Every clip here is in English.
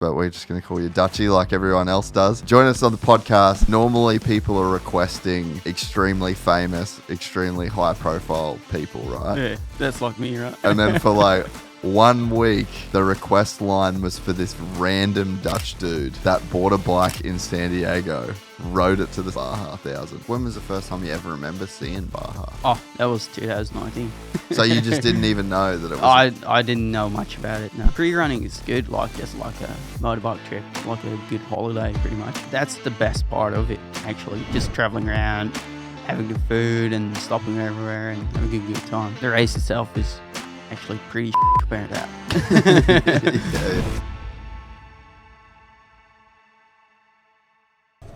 but we're just going to call you Dutchie like everyone else does. Join us on the podcast. Normally, people are requesting extremely famous, extremely high-profile people, right? Yeah, that's like me, right? And then for like 1 week, the request line was for this random Dutch dude that bought a bike in San Diego, rode it to the Baja 1000. When was the first time you ever remember seeing Baja? Oh, that was 2019. So you just didn't even know that it was... I didn't know much about it, no. Pre-running is good, like just like a motorbike trip, like a good holiday pretty much. That's the best part of it, actually. Just traveling around, having good food and stopping everywhere and having a good time. The race itself is actually pretty compared to that. Yeah.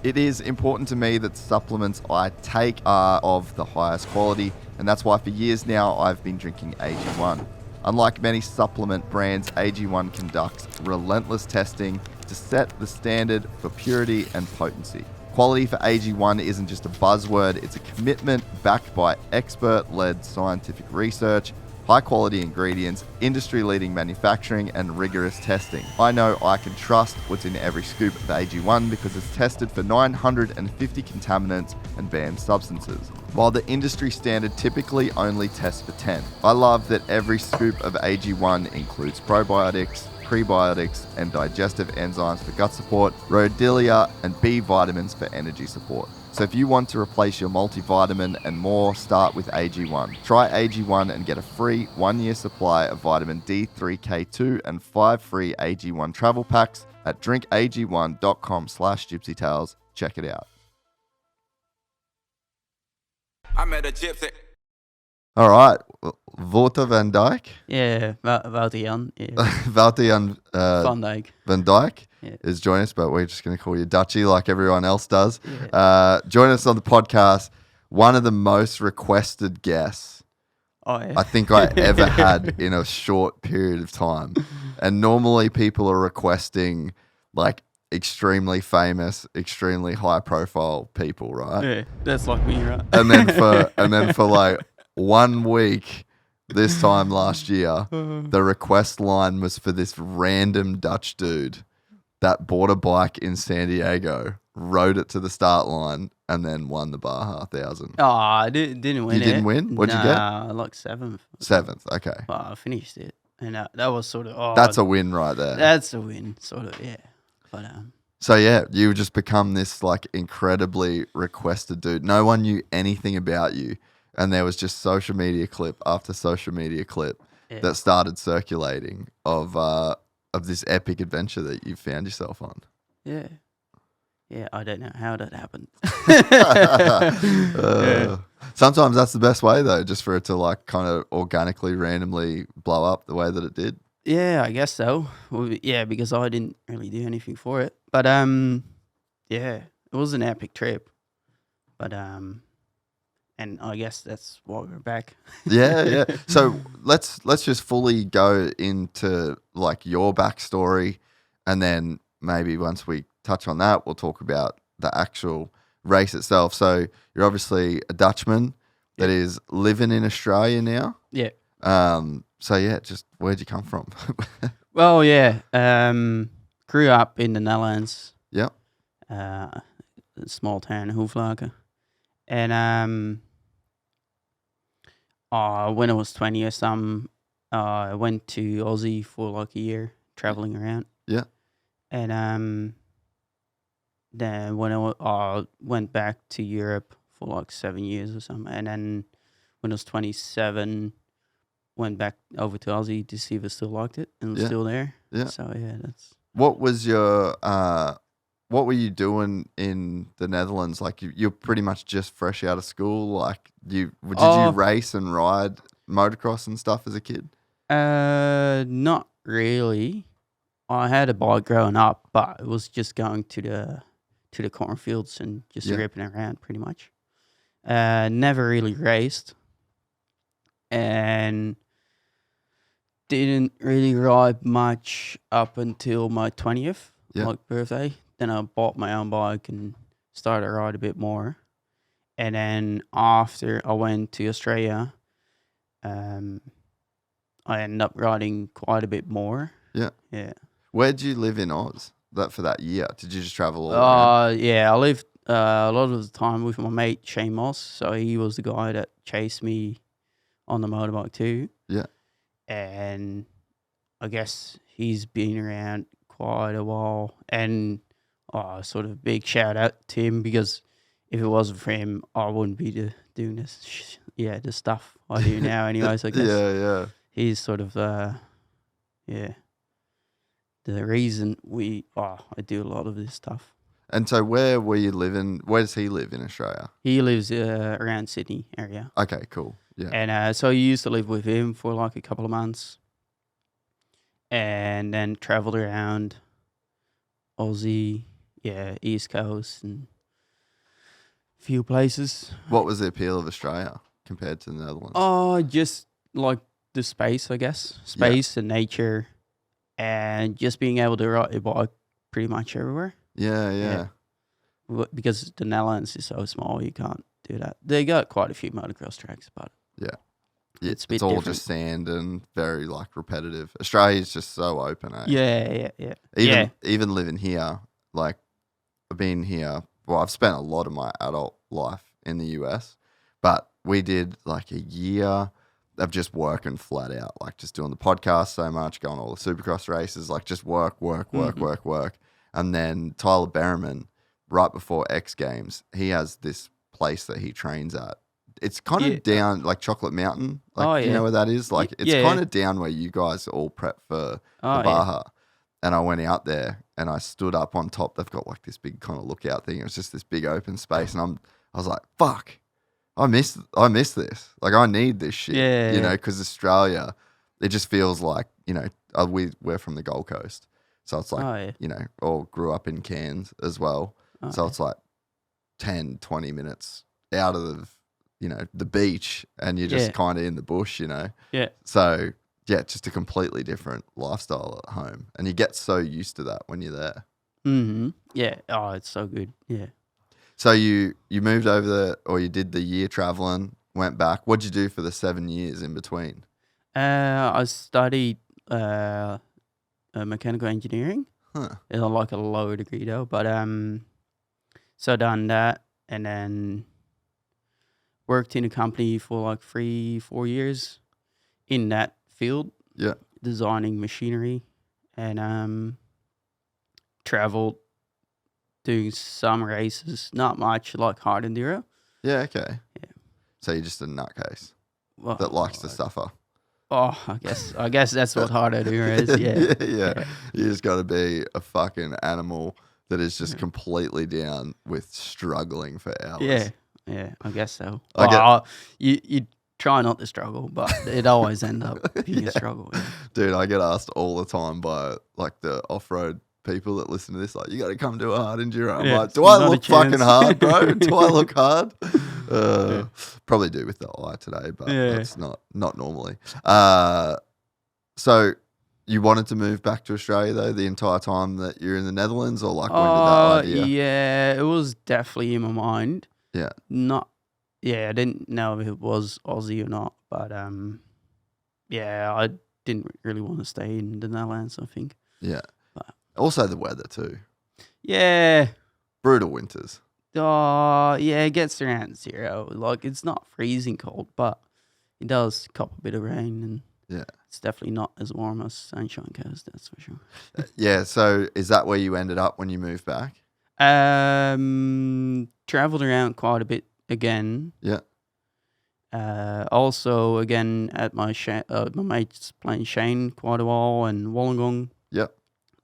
It is important to me that supplements I take are of the highest quality, and that's why for years now I've been drinking AG1. Unlike many supplement brands, AG1 conducts relentless testing to set the standard for purity and potency. Quality for AG1 isn't just a buzzword, it's a commitment backed by expert-led scientific research, high-quality ingredients, industry-leading manufacturing, and rigorous testing. I know I can trust what's in every scoop of AG1 because it's tested for 950 contaminants and banned substances, while the industry standard typically only tests for 10. I love that every scoop of AG1 includes probiotics, prebiotics, and digestive enzymes for gut support, rhodiola, and B vitamins for energy support. So if you want to replace your multivitamin and more, start with AG1. Try AG1 and get a free 1-year supply of vitamin D3K2 and 5 free AG1 travel packs at drinkag1.com/gypsytales. Check it out. I met a gypsy. All right, Wouter Van Dijk. Yeah, Wouter Jan. Yeah. Wouter Jan Van Dijk. Van Dijk Yeah. is joining us, but we're just going to call you Dutchie like everyone else does. Yeah. Join us on the podcast. One of the most requested guests Oh, yeah. I think I ever had in a short period of time. And normally people are requesting like extremely famous, extremely high profile people, right? Yeah, that's like me, right? And then for like 1 week this time last year, the request line was for this random Dutch dude that bought a bike in San Diego, rode it to the start line, and then won the Baja 1000. Oh, I didn't win. You didn't win? What'd you get? Like 7th. 7th, okay. Well, I finished it, and that was sort of. Oh, That's a win right there. That's a win, sort of. Yeah, but So yeah, you just become this like incredibly requested dude. No one knew anything about you, and there was just social media clip after social media clip that started circulating of this epic adventure that you found yourself on. Yeah. Yeah, I don't know how that happened. Sometimes that's the best way though, just for it to like kind of organically, randomly blow up the way that it did. Yeah, I guess so. Well, yeah, because I didn't really do anything for it. But yeah, it was an epic trip. But and I guess that's why we're back. Yeah. So let's just fully go into like your backstory, and then maybe once we touch on that, we'll talk about the actual race itself. So you're obviously a Dutchman that is living in Australia now. Yeah. So yeah, just where'd you come from? Well, yeah. Grew up in the Netherlands. Yep. A small town, Hoeflaken. And when I was 20 or something, I went to Aussie for like a year, traveling around. Yeah. And then when I went back to Europe for like 7 years or something, and then when I was 27, went back over to Aussie to see if I still liked it, and was still there. Yeah. So yeah, that's. What was your what were you doing in the Netherlands? Like you're pretty much just fresh out of school. Like did you race and ride motocross and stuff as a kid? Not really. I had a bike growing up, but it was just going to the cornfields and just ripping around pretty much. Never really raced, and didn't really ride much up until my 20th birthday. Then I bought my own bike and started to ride a bit more. And then after I went to Australia, I ended up riding quite a bit more. Yeah. Yeah. Where'd you live in Oz for that year? Did you just travel all around? Yeah, I lived a lot of the time with my mate Shane Moss. So he was the guy that chased me on the motorbike too. Yeah. And I guess he's been around quite a while. And sort of big shout out to him, because if it wasn't for him, I wouldn't be doing this. The stuff I do now. Anyways, I guess. Yeah. He's sort of the reason I do a lot of this stuff. And so where were you living? Where does he live in Australia? He lives around Sydney area. Okay, cool. Yeah. And so he used to live with him for like a couple of months, and then travelled around Aussie, East Coast, and a few places. What was the appeal of Australia compared to the Netherlands? Oh, just like the space, I guess. Space and nature, and just being able to ride your bike pretty much everywhere. Yeah. Because the Netherlands is so small, you can't do that. They got quite a few motocross tracks, but it's all different. just sand and very like repetitive. Australia's just so open, eh? Yeah. Even living here, like I've been here. Well, I've spent a lot of my adult life in the US, but we did like a year of just working flat out, like just doing the podcast so much, going all the Supercross races, like just work. And then Tyler Berriman, right before X Games, he has this place that he trains at. It's kind of down like Chocolate Mountain. Like, you know where that is? Like it's kind of down where you guys all prep for the Baja. And I went out there and I stood up on top. They've got like this big kind of lookout thing. It was just this big open space. And I was like, fuck, I miss this. Like I need this shit, you know, because Australia, it just feels like, you know, we're from the Gold Coast. So it's like, you know, all grew up in Cairns as well. So it's like 10, 20 minutes out of, you know, the beach, and you're just kind of in the bush, you know. Yeah. So, just a completely different lifestyle at home. And you get so used to that when you're there. Mm-hmm. Yeah. Oh, it's so good. Yeah. So you moved over there, or you did the year traveling, went back. What'd you do for the 7 years in between? I studied mechanical engineering. It's like a lower degree though, but so done that, and then worked in a company for like 3-4 years in that field. Yeah, designing machinery, and traveled doing some races, not much, like hard enduro. Yeah, okay. Yeah. So you're just a nutcase that likes to suffer. Oh, I guess that's what hard enduro is. Yeah. You just got to be a fucking animal that is just completely down with struggling for hours. Yeah, I guess so. You try not to struggle, but it always ends up being a struggle. Yeah. Dude, I get asked all the time by like the off-road people that listen to this, like, you got to come do a hard enduro. I'm like, do I look fucking hard, bro? Do I look hard? Probably do with the eye today, but that's not normally. So you wanted to move back to Australia though the entire time that you're in the Netherlands, or like when did that idea? Yeah, it was definitely in my mind. Yeah. I didn't know if it was Aussie or not, but I didn't really want to stay in the Netherlands, I think. Yeah. But also the weather too. Yeah. Brutal winters. It gets around 0. Like, it's not freezing cold, but it does cop a bit of rain, and it's definitely not as warm as Sunshine Coast, that's for sure. So is that where you ended up when you moved back? Traveled around quite a bit again. Yeah. Also, again, at my mate's playing Shane quite a while, and Wollongong. Yep.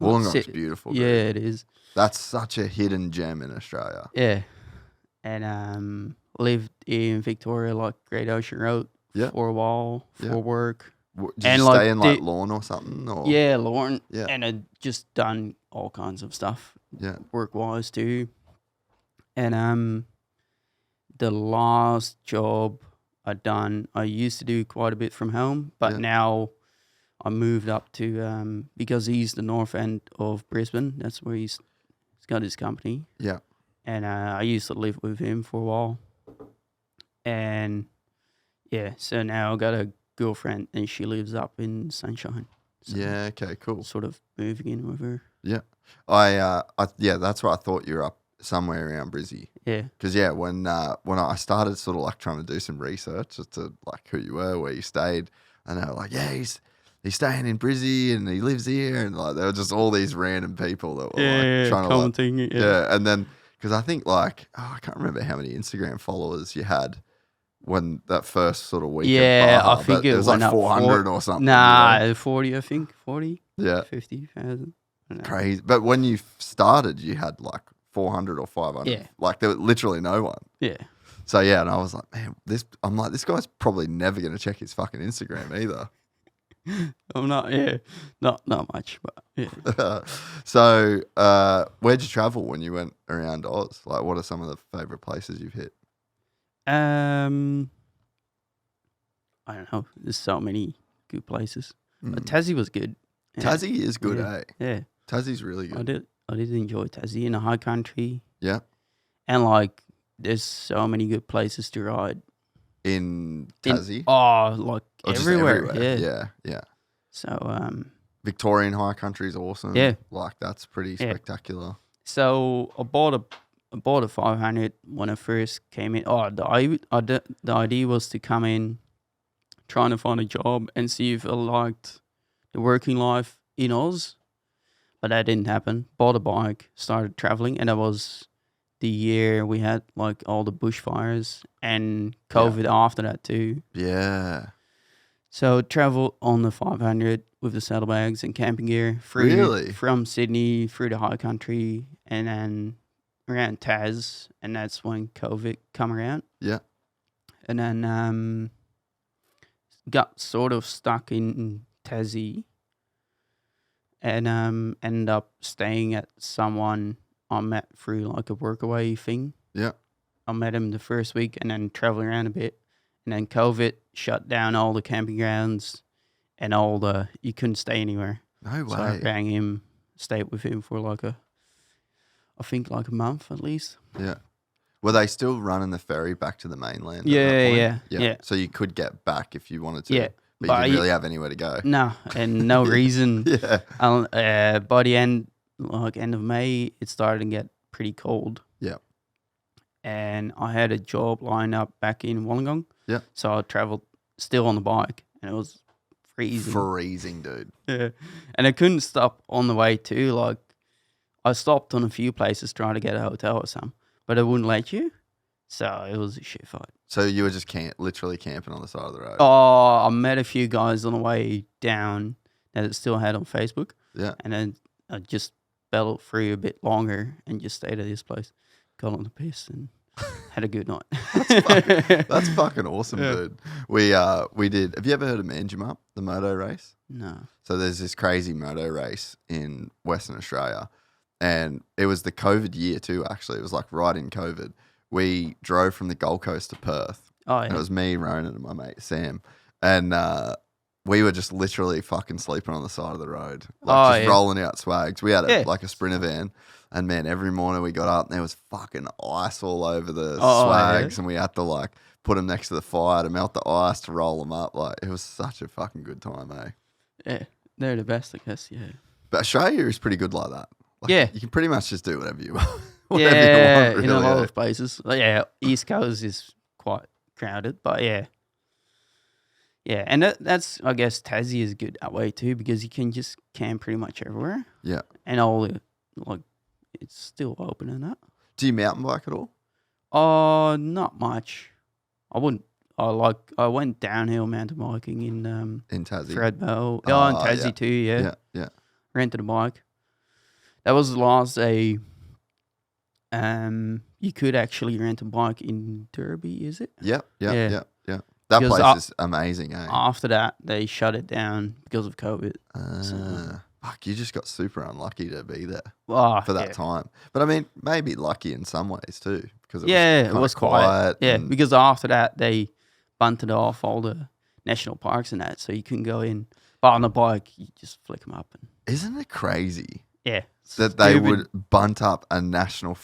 Wollongong's beautiful. Dude. Yeah, it is. That's such a hidden gem in Australia. Yeah. And lived in Victoria, like Great Ocean Road for a while for work. Did you stay in like Lorne or something? Or? Yeah, Lorne. Yeah. And I'd just done all kinds of stuff. Yeah. Work-wise too. And the last job I'd done, I used to do quite a bit from home, but now I moved up to, because he's the north end of Brisbane, that's where he's got his company. Yeah. And I used to live with him for a while. And so now I got a girlfriend and she lives up in Sunshine. So Yeah. Okay. Cool. sort of moving in with her. Yeah. That's why I thought you were up somewhere around Brizzy. Yeah. Because when I started sort of like trying to do some research as to like who you were, where you stayed, and they were like, yeah, he's staying in Brizzy and he lives here, and like there were just all these random people that were trying to commenting. and then because I think like I can't remember how many Instagram followers you had when that first sort of week. Yeah, of Baja, I think it was went like up 400 or something. Nah, 40, I think. 40? Yeah. 50,000. Crazy. But when you started, you had like 400 or 500. Yeah. Like there was literally no one. Yeah. So yeah, and I was like, man, this guy's probably never going to check his fucking Instagram either. I'm not, not much, but yeah. So where'd you travel when you went around Oz? Like what are some of the favourite places you've hit? I don't know. There's so many good places. But Tassie was good. Yeah. Tassie is good, yeah. eh? Yeah. Tassie's really good. I did enjoy Tassie in the high country. Yeah. And like there's so many good places to ride. In Tassie? Like Or just everywhere. Yeah. So Victorian high country is awesome. Yeah. Like that's pretty spectacular. So I bought a 500 when I first came in. The idea was to come in, trying to find a job and see if I liked the working life in Oz, but that didn't happen. Bought a bike, started traveling, and that was the year we had like all the bushfires and COVID after that too. Yeah. So travel on the 500 with the saddlebags and camping gear from Sydney through the high country and then around Tas, and that's when COVID come around. Yeah. And then got sort of stuck in Tassie and ended up staying at someone I met through like a workaway thing. Yeah. I met him the first week and then traveling around a bit. And then COVID shut down all the camping grounds and you couldn't stay anywhere. No way. So I rang him, stayed with him for I think like a month at least. Yeah. Were they still running the ferry back to the mainland? Yeah. So you could get back if you wanted to. Yeah. But you didn't really have anywhere to go. No, and no reason. Yeah. By the end of May, it started to get pretty cold. Yeah. And I had a job lined up back in Wollongong. Yeah. So I traveled still on the bike, and it was freezing. Freezing, dude. Yeah. And I couldn't stop on the way too. Like, I stopped on a few places trying to get a hotel or something, but it wouldn't let you. So it was a shit fight. So you were just literally camping on the side of the road? Oh, I met a few guys on the way down that it still had on Facebook. Yeah. And then I just battled through a bit longer and just stayed at this place, got on the piss and had a good night. That's fucking awesome, dude. We did. Have you ever heard of Manjimup, the moto race? No. So there's this crazy moto race in Western Australia, and it was the COVID year too. Actually, it was like right in COVID. We drove from the Gold Coast to Perth. Oh yeah. And it was me, Ronan, and my mate Sam, and we were just literally fucking sleeping on the side of the road, like rolling out swags. We had like a Sprinter van, and man, every morning we got up and there was fucking ice all over the swags, and we had to like put them next to the fire to melt the ice to roll them up. Like it was such a fucking good time, eh? Yeah, they're the best, I guess. Yeah. But Australia is pretty good like that. Like, yeah, you can pretty much just do whatever you want. You want, really, in a lot of places. Like, yeah, East Coast is quite crowded, but yeah, and that's I guess Tassie is good that way too because you can just camp pretty much everywhere. Yeah, and all the it's still open and that. Do you mountain bike at all? Not much. I wouldn't. I went downhill mountain biking in Tassie, Threadbow. In Tassie too. Yeah. Rented a bike. That was the last day. You could actually rent a bike in Derby, is it? Yeah. That place is amazing, eh? After that, they shut it down because of COVID. Fuck, you just got super unlucky to be there for that time. But I mean, maybe lucky in some ways too, because it was quiet. Yeah, because after that they bunted off all the national parks and that, so you couldn't go in. But on the bike, you just flick them up. Isn't it crazy? Yeah. That they would bunt up a national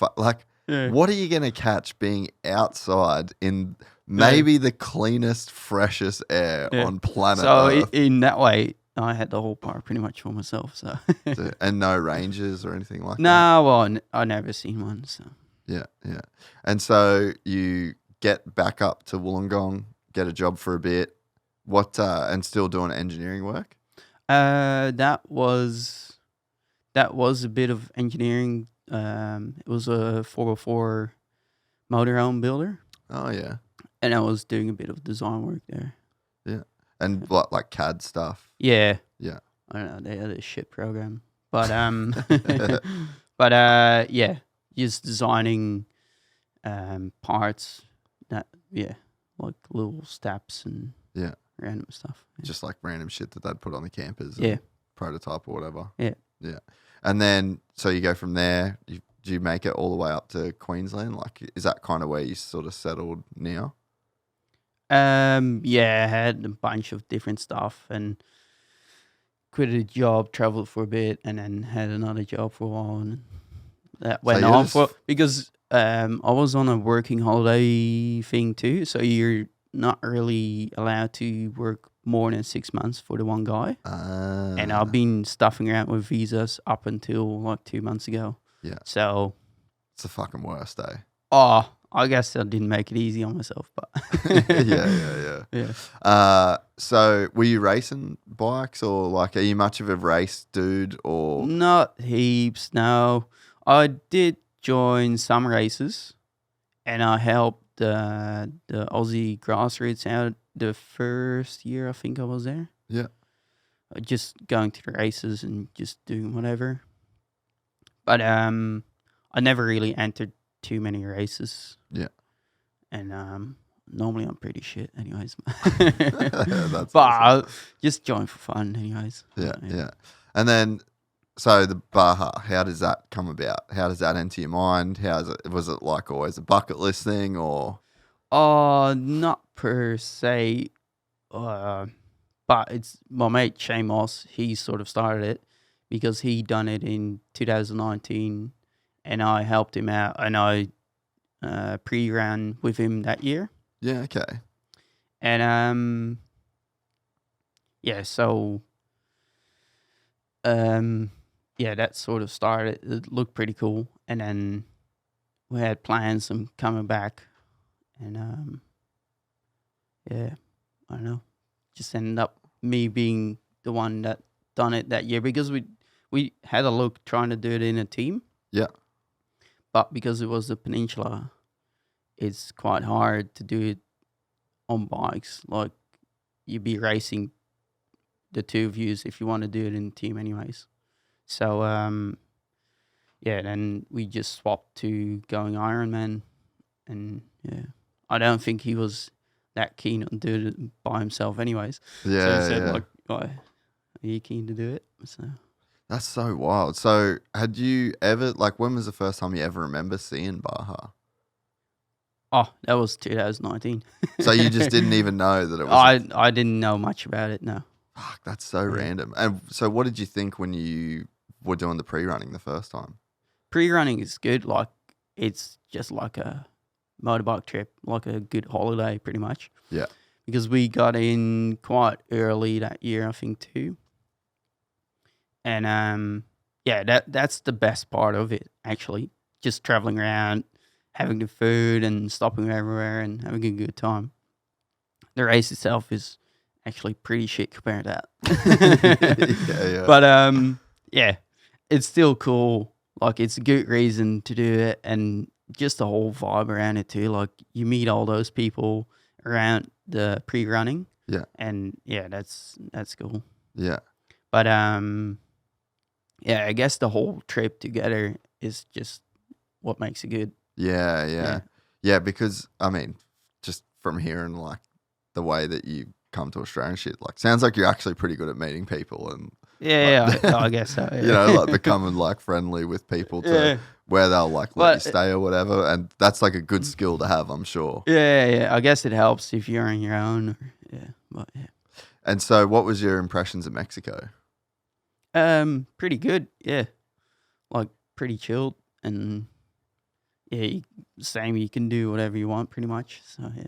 what are you going to catch being outside in maybe the cleanest, freshest air on planet Earth? So in that way, I had the whole park pretty much for myself. So And no ranges or anything like that? no, well, I never seen one. So Yeah. And so you get back up to Wollongong, get a job for a bit, and still doing engineering work? that was a bit of engineering. It was a 4x4 motorhome builder, Oh, yeah. and I was doing a bit of design work there. Yeah. And what, like CAD stuff? Yeah, Yeah. I don't know, they had a shit program, but yeah, just designing parts that like little steps and Yeah. random stuff. Just like random shit that they'd put on the campers. Yeah. Prototype or whatever. Yeah. Yeah. And then, so you go from there, do you make it all the way up to Queensland? Like, is that kind of where you sort of settled now? Yeah, I had a bunch of different stuff and quit a job, traveled for a bit, and then had another job for a while, and that went you're on just- for because I was on a working holiday thing too, so you're not really allowed to work more than 6 months for the one guy. And I've been stuffing around with visas up until like 2 months ago. Yeah. So, It's the fucking worst, eh? I guess I didn't make it easy on myself, but Yeah. So were you racing bikes, or like, are you much of a race dude, or? Not heaps, no. I did join some races, and I helped the Aussie grassroots out the first year I think I was there. Yeah. Just going to the races and just doing whatever. But I never really entered too many races. Yeah. And normally I'm pretty shit anyways. That's but awesome. I'll just join for fun anyways. Yeah. And then, so the Baja, how does that come about? How does that enter your mind? Was it like always a bucket list thing, or? Not per se. But it's my mate Shane Moss. He sort of started it because he done it in 2019, and I helped him out, and I pre-ran with him that year. Yeah, okay. And so that sort of started. It looked pretty cool, and then we had plans of coming back, and I don't know, just ended up me being the one that done it that year because we had a look trying to do it in a team. Yeah. But because it was the peninsula, it's quite hard to do it on bikes. Like, you'd be racing the two of yous if you want to do it in a team anyways. So, then we just swapped to going Ironman. And, I don't think he was that keen on doing it by himself anyways. Yeah. So he said, yeah. like, are you keen to do it? So That's so wild. So had you ever, like, when was the first time you ever remember seeing Baja? that was 2019. So you just didn't even know that it was. I didn't know much about it, no. Fuck, that's so random. And so what did you think when you were doing the pre-running the first time? Pre-running is good. Like, it's just like a motorbike trip, like a good holiday pretty much. Yeah. Because we got in quite early that year, I think, too. And that's the best part of it, actually. Just traveling around, having the food and stopping everywhere and having a good time. The race itself is actually pretty shit compared to that. Yeah. But it's still cool. Like, it's a good reason to do it, and just the whole vibe around it too. Like, you meet all those people around the pre-running. Yeah. And that's cool. Yeah. But I guess the whole trip together is just what makes it good. Yeah, because, I mean, just from hearing, like, the way that you come to Australia and shit, like, sounds like you're actually pretty good at meeting people and, I guess so. Yeah. you know, like, becoming, like, friendly with people to where they'll, like, let you stay or whatever. And that's, like, a good skill to have, I'm sure. Yeah. I guess it helps if you're on your own. But yeah. And so what was your impressions of Mexico? Pretty good. Yeah. Like, pretty chilled, and you can do whatever you want pretty much. So yeah.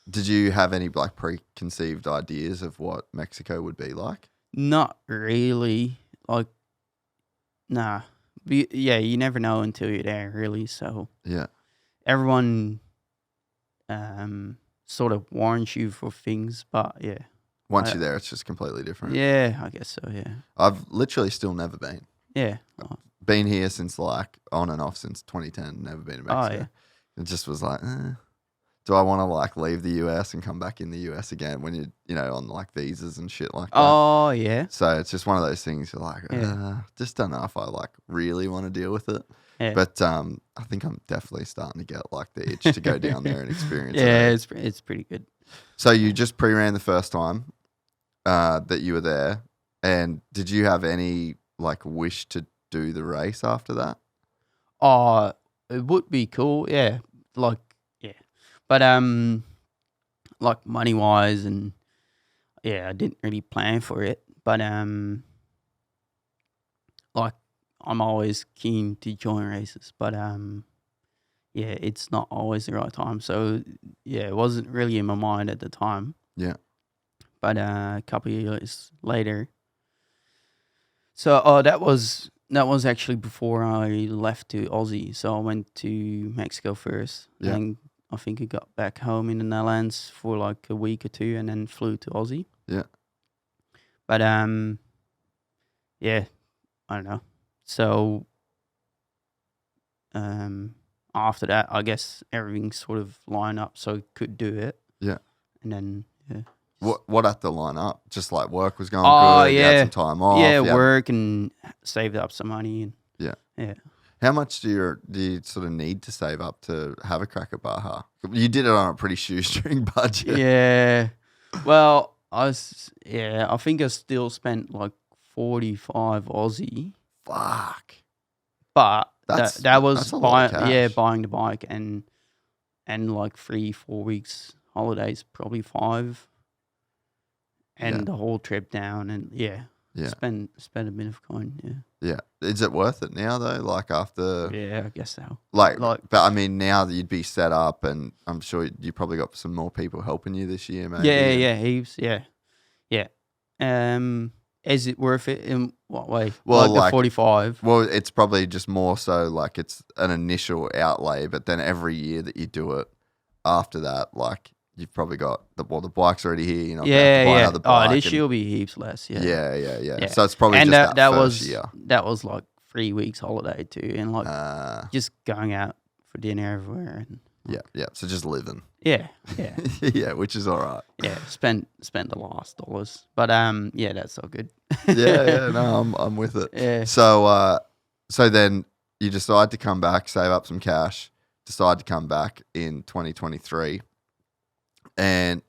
Did you have any, like, preconceived ideas of what Mexico would be like? Not really. Like, nah. Yeah, you never know until you're there, really. So Yeah. everyone sort of warns you for things, but yeah. Once you're there, it's just completely different. Yeah, I guess so, yeah. I've literally still never been. Yeah. Oh, Been here since like on and off since 2010. Never been to Mexico. yeah. It just was like, do I want to like leave the US and come back in the US again when you're on like visas and shit like that? Oh, yeah. So it's just one of those things you're like, Yeah. just don't know if I like really want to deal with it. Yeah. But I think I'm definitely starting to get like the itch to go down there and experience it. Yeah, it's pretty good. So you just pre-ran the first time that you were there, and did you have any like wish to do the race after that? Oh, it would be cool, yeah. Like, yeah. But like money wise and yeah, I didn't really plan for it. But like I'm always keen to join races. But yeah, it's not always the right time. So yeah, it wasn't really in my mind at the time. Yeah. But a couple of years later. So that was actually before I left to Aussie. So I went to Mexico first. Yeah. And I think I got back home in the Netherlands for like a week or two and then flew to Aussie. Yeah. But yeah, I don't know. So after that, I guess everything sort of lined up so I could do it. Yeah. And then yeah. What had to line up? Just like work was going good. Yeah. You had some time off. Yeah, work and saved up some money and yeah. How much do you sort of need to save up to have a crack at Baja? You did it on a pretty shoestring budget. Yeah. Well, I think I still spent like 45 Aussie. Fuck. But that was a lot of cash. buying the bike and like 3-4 weeks holidays, probably 5. And the whole trip down and spend a bit of coin, Yeah. Is it worth it now though? Like after I guess so. Like but I mean now that you'd be set up and I'm sure you probably got some more people helping you this year, maybe. Yeah, heaps, yeah. Is it worth it in what way? Well, like the 45? Well, it's probably just more so like it's an initial outlay, but then every year that you do it after that, like you've probably got the bike's already here. You're not gonna have to buy another bike. This year will be heaps less. Yeah. So it's probably and just that first was year. that was like 3 weeks holiday too, and like just going out for dinner everywhere. And yeah. So just living. Yeah. Yeah, which is all right. Yeah, spend the last dollars, but yeah, that's all good. yeah. No, I'm with it. Yeah. So then you decide to come back, save up some cash, decide to come back in 2023. And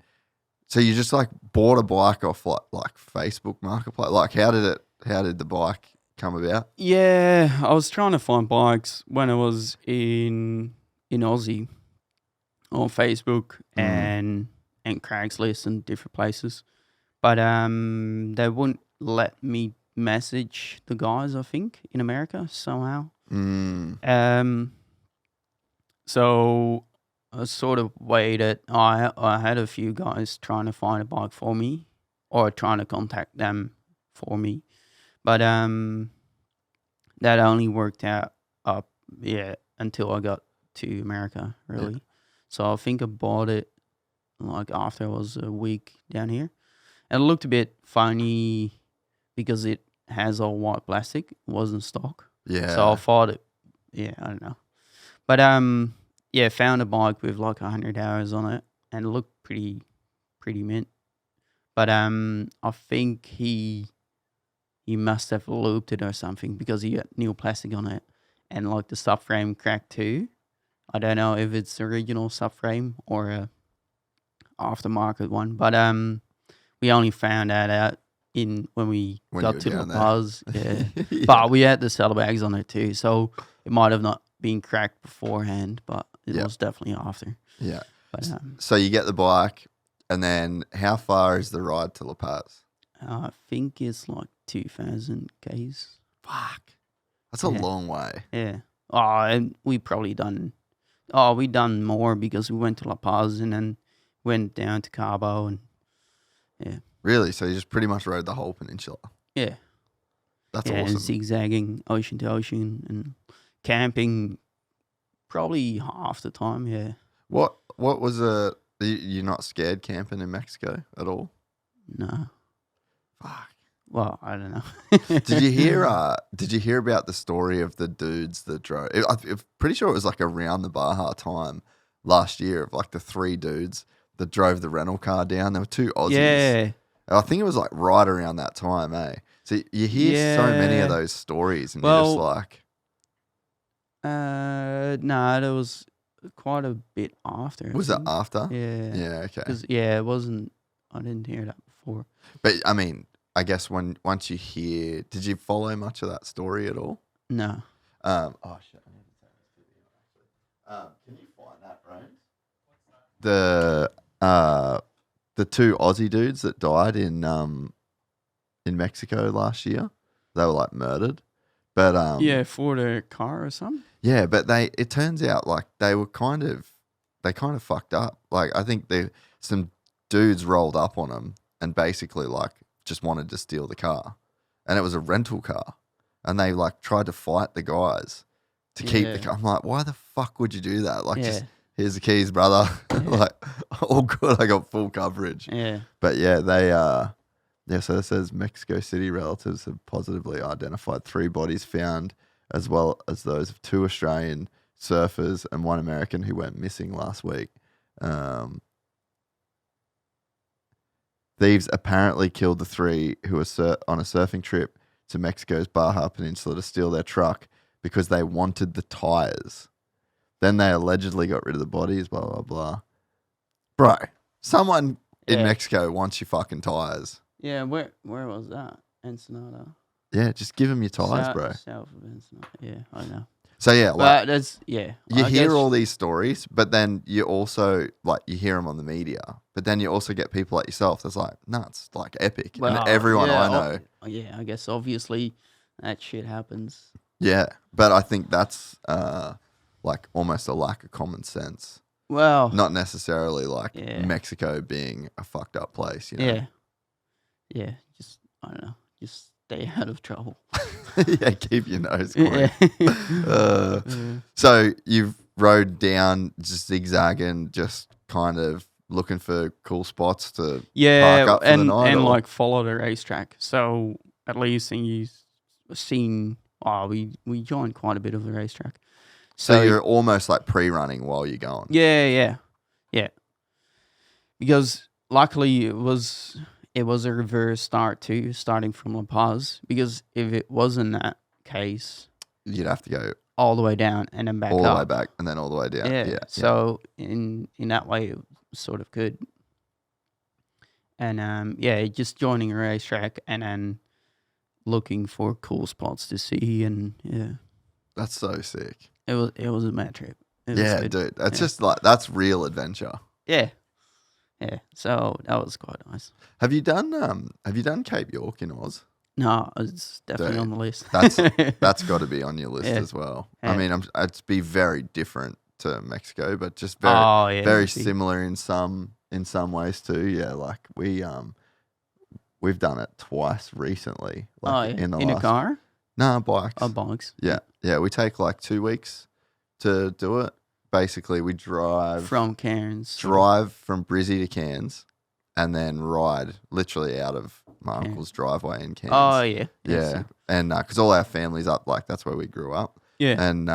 so you just like bought a bike off like Facebook Marketplace. Like how did the bike come about? Yeah, I was trying to find bikes when I was in Aussie on Facebook and Craigslist and different places. But they wouldn't let me message the guys, I think, in America somehow. So I sort of waited. I had a few guys trying to find a bike for me or trying to contact them for me. But that only worked out until I got to America, really. Yeah. So I think I bought it like after I was a week down here. And it looked a bit funny because it has all white plastic. It wasn't stock. Yeah. So I thought I don't know. But found a bike with like 100 hours on it and it looked pretty mint. But I think he must have looped it or something because he got new plastic on it and like the subframe cracked too. I don't know if it's original subframe or a aftermarket one, but we only found that out when we got to La Paz. Yeah. Yeah. But we had the saddlebags on it too, so it might have not been cracked beforehand, but it was definitely after. Yeah. But so you get the bike, and then how far is the ride to La Paz? I think it's like 2,000 k's. Fuck, that's a long way. Yeah. Oh, and we probably done more because we went to La Paz and then went down to Cabo and Really? So you just pretty much rode the whole peninsula? Yeah. That's And awesome. zigzagging ocean to ocean and camping probably half the time, yeah. What was you're not scared camping in Mexico at all? No. Fuck. Well, I don't know. Did you hear about the story of the dudes that drove? I'm pretty sure it was like around the Baja time last year of like the 3 dudes that drove the rental car down. There were 2 Aussies. Yeah. I think it was like right around that time, eh? So you hear so many of those stories and you're just like... No, it was quite a bit after. Was it after? Yeah. Yeah, okay. Because, it wasn't, I didn't hear that before. But, I mean, I guess once you hear... Did you follow much of that story at all? No. Oh, shit. I need to turn this video actually. Can you find that, Ryan? The 2 Aussie dudes that died in Mexico last year, they were like murdered. But for the car or something. Yeah, but it turns out like they kind of fucked up. Like I think some dudes rolled up on them and basically like just wanted to steal the car, and it was a rental car, and they like tried to fight the guys to keep the car. I'm like, why the fuck would you do that? Like, just here's the keys, brother. Like, all good. I got full coverage. Yeah. But yeah, they so it says Mexico City relatives have positively identified 3 bodies found, as well as those of 2 Australian surfers and 1 American who went missing last week. Thieves apparently killed the 3 who were on a surfing trip to Mexico's Baja Peninsula to steal their truck because they wanted the tires. Then they allegedly got rid of the bodies, blah, blah, blah. Bro, someone in Mexico wants your fucking tires. Yeah, where was that? Ensenada. Yeah, just give them your tires, bro. South of Ensenada. Yeah, I know. So yeah, like, but that's you hear all these stories, but then you also like you hear them on the media, but then you also get people like yourself that's like, nah, it's like epic, and everyone I know. I guess obviously that shit happens. Yeah, but I think that's like almost a lack of common sense. Well, not necessarily like Mexico being a fucked up place, you know. Yeah. Just I don't know. Just stay out of trouble. Yeah, keep your nose clean. So you've rode down just zigzagging, just kind of looking for cool spots to park up for the night? And like follow the racetrack. So at least you've seen, we joined quite a bit of the racetrack. So you're almost like pre-running while you're going? Yeah. Because luckily it was a reverse start too, starting from La Paz. Because if it wasn't that case, you'd have to go all the way down and then back all up. the way back and then all the way down. Yeah. So in that way, it was sort of good. And just joining a racetrack and then looking for cool spots to see, and that's so sick. It was a mad trip. Dude, that's just like that's real adventure. Yeah. So that was quite nice. Have you done Cape York in Oz? No, it's definitely on the list. That's got to be on your list as well. Yeah. I mean, it'd be very different to Mexico, but just very similar in some ways too. Yeah, like we've done it twice recently. Like in a car? No, bikes. Oh, bikes. Yeah. We take like 2 weeks to do it. Basically, we drive from Cairns. Drive from Brizzy to Cairns, and then ride literally out of my uncle's driveway in Cairns. Oh yeah. Yeah, and because all our family's up, like that's where we grew up. Yeah, and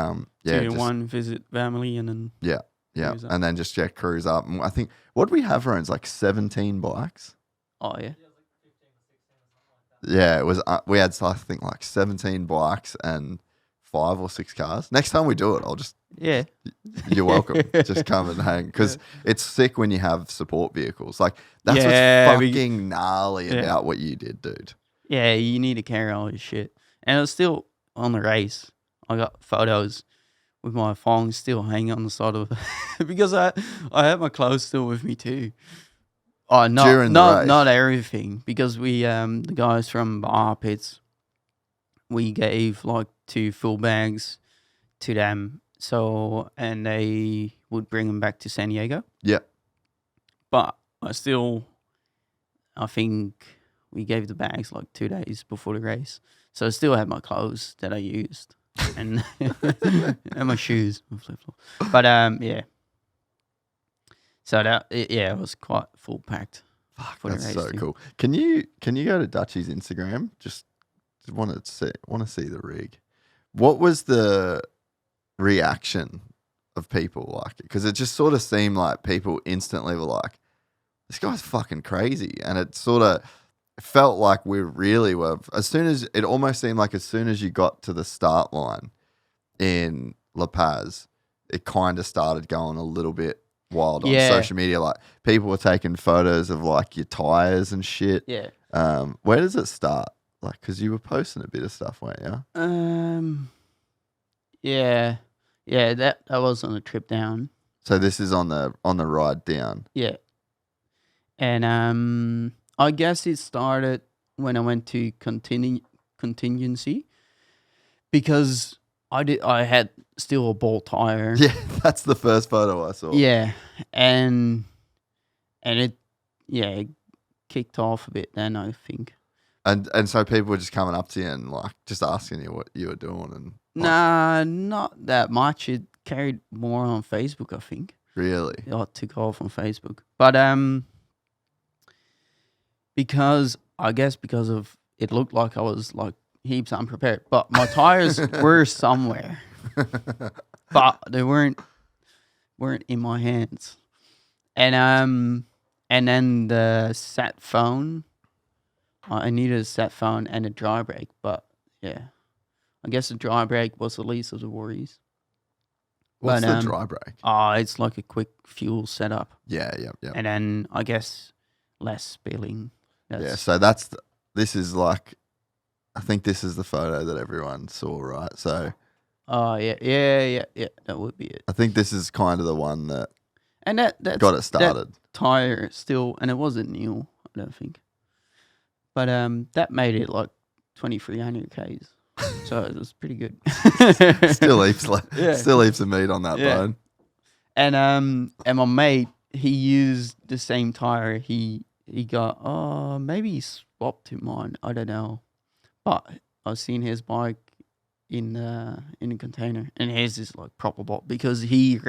one visit family, and then and then just cruise up. And I think what did we have, Ryan? Like 17 bikes. Oh yeah. Yeah, it was. We had I think like 17 bikes and 5 or 6 cars. Next time we do it, I'll just you're welcome. Just come and hang, because it's sick when you have support vehicles. Like that's what's fucking gnarly about what you did, dude. Yeah, you need to carry all your shit, and it's still on the race. I got photos with my phone still hanging on the side of because I had my clothes still with me too. Oh, not everything, because we the guys from Baja Pits, we gave like 2 full bags to them, and they would bring them back to San Diego. Yeah, but I still I think we gave the bags like 2 days before the race. So I still had my clothes that I used and and my shoes and flip-flops. But yeah. So it was quite full packed. Fuck, for the that's race so too. cool. Can you go to Dutchie's Instagram? Just want to see the rig. What was the reaction of people like it? Because it just sort of seemed like people instantly were like, "This guy's fucking crazy," and it sort of felt like we really were. As soon as you got to the start line in La Paz, it kind of started going a little bit wild on social media. Like people were taking photos of like your tires and shit. Yeah. Where does it start? Like, because you were posting a bit of stuff, weren't you? Yeah. Yeah, that was on the trip down. So this is on the ride down. Yeah. And I guess it started when I went to Contingency because I had still a ball tire. Yeah, that's the first photo I saw. Yeah. And it kicked off a bit then, I think. And so people were just coming up to you and like just asking you what you were doing and like, Nah, not that much. It carried more on Facebook, I think. really? It took off on Facebook. But because of it looked like I was like heaps unprepared. But my tires were somewhere. But they weren't in my hands. And then the sat phone. I needed a sat phone and a dry brake, but yeah. I guess the dry brake was the least of the worries. What's the dry brake? It's like a quick fuel setup. Yeah. And then I guess less spilling. So this is like, I think this is the photo that everyone saw, right? So. Oh yeah. That would be it. I think this is kind of the one that that's got it started. That tire still, and it wasn't new, I don't think. But that made it like 2,300 Ks. So it was pretty good. Still heaps of meat on that bone. And my mate, he used the same tire. He got maybe he swapped to mine. I don't know. But I've seen his bike in the container, and his is like proper bot because he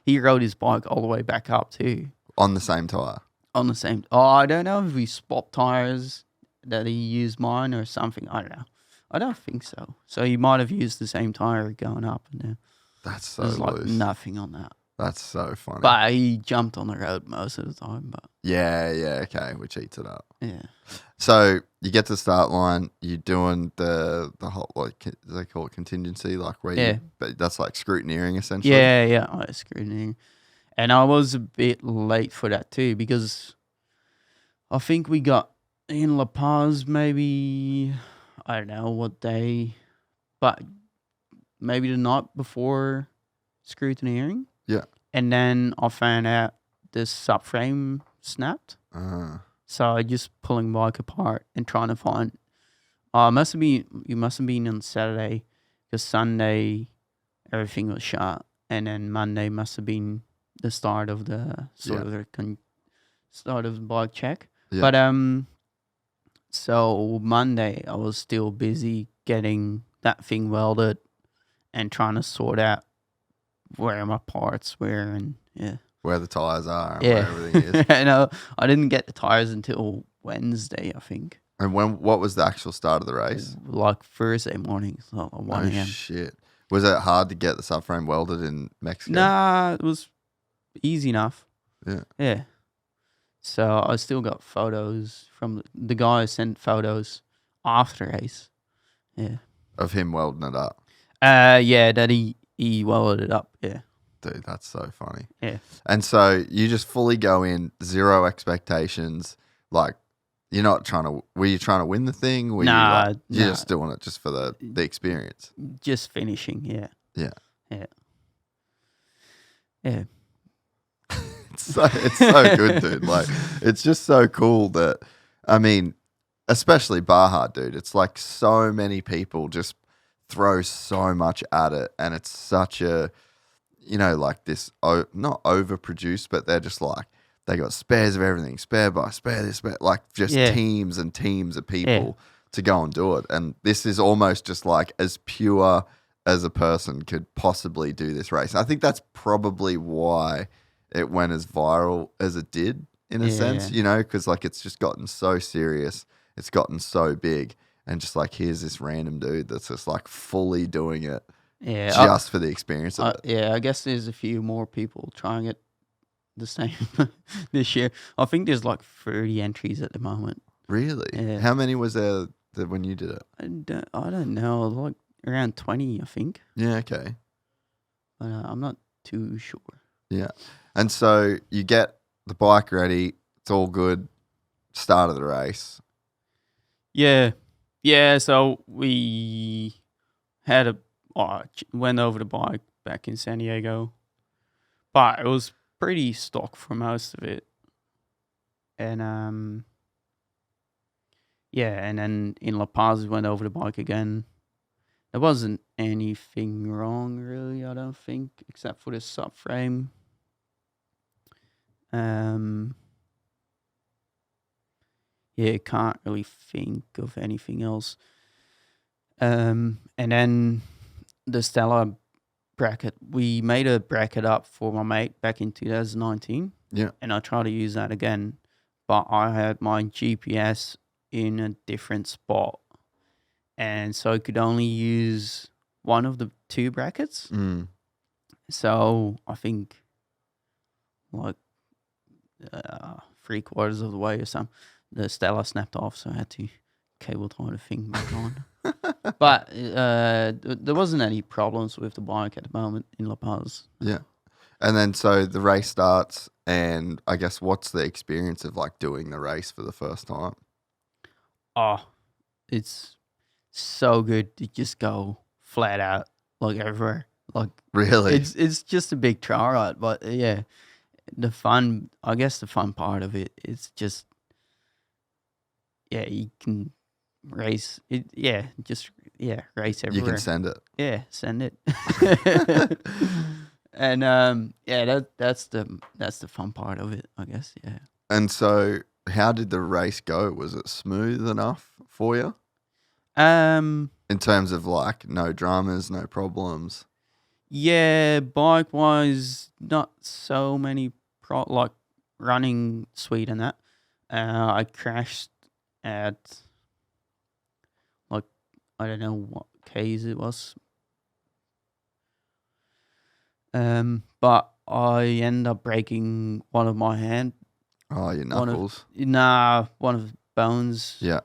rode his bike all the way back up too. On the same tire. On the same. I don't know if we swapped tires that he used mine or something. I don't know. I don't think so. So he might have used the same tire going up and down. That's so There's like loose. nothing on that. That's so funny. But he jumped on the road most of the time. But yeah, okay, which eats it up. yeah. So you get to the start line. You're doing the whole like they call it contingency, like where but that's like scrutineering essentially. Yeah. I was scrutineering, and I was a bit late for that too because I think we got in La Paz maybe. I don't know what day, but maybe the night before scrutineering. Yeah. And then I found out the subframe snapped. So I just pulling bike apart and trying to find. You must have been on Saturday because Sunday everything was shut, and then Monday must have been the start of the start of the bike check. Yeah. But so Monday I was still busy getting that thing welded and trying to sort out where my parts were and where the tires are and where everything is. I didn't get the tires until Wednesday, I think. And what was the actual start of the race? Like Thursday morning, so 1 a.m. Oh shit! Was it hard to get the subframe welded in Mexico? Nah, it was easy enough. Yeah. So I still got photos from the guy who sent photos after race. Yeah. Of him welding it up. That he welded it up. Yeah. Dude, that's so funny. Yeah. And so you just fully go in, zero expectations. Like were you trying to win the thing? You're just doing it just for the experience. Just finishing. Yeah. Yeah. It's so good, dude. Like, it's just so cool that, I mean, especially Baja, dude. It's like so many people just throw so much at it, and it's such a, like this, not overproduced, but they're just like, they got spares of everything, spare bike, spare this, spare, like just teams and teams of people to go and do it. And this is almost just like as pure as a person could possibly do this race. And I think that's probably why it went as viral as it did in a sense, you know, because like it's just gotten so serious, it's gotten so big, and just like here's this random dude that's just like fully doing it just for the experience of it. Yeah, I guess there's a few more people trying it the same this year. I think there's like 30 entries at the moment. Really? Yeah. How many was there when you did it? I don't know, like around 20, I think. Yeah, okay. But I'm not too sure. Yeah. And so you get the bike ready, it's all good, start of the race. Yeah. Yeah, so we had went over the bike back in San Diego, but it was pretty stock for most of it. And and then in La Paz we went over the bike again. There wasn't anything wrong really, I don't think, except for the subframe. Can't really think of anything else. And then the Stella bracket, we made a bracket up for my mate back in 2019. Yeah. And I tried to use that again, but I had my GPS in a different spot. And so I could only use one of the two brackets. Mm. So I think like 3/4 of the way or something, the Stella snapped off, so I had to cable tie the thing back on. But there wasn't any problems with the bike at the moment in La Paz. Yeah. And then so the race starts, and I guess what's the experience of like doing the race for the first time? Oh, it's so good to just go flat out like everywhere. Like Really? it's just a big trail ride, but yeah, the fun part of it is just you can race it. Race everywhere. You can send it. Yeah, send it. And that's the fun part of it, I guess. Yeah. And so how did the race go? Was it smooth enough for you? In terms of like no dramas, no problems. Yeah, bike wise, not so many like running sweet and that. I crashed at like I don't know what Ks it was. But I ended up breaking one of my hand. Oh, your knuckles. One of the bones. Yeah.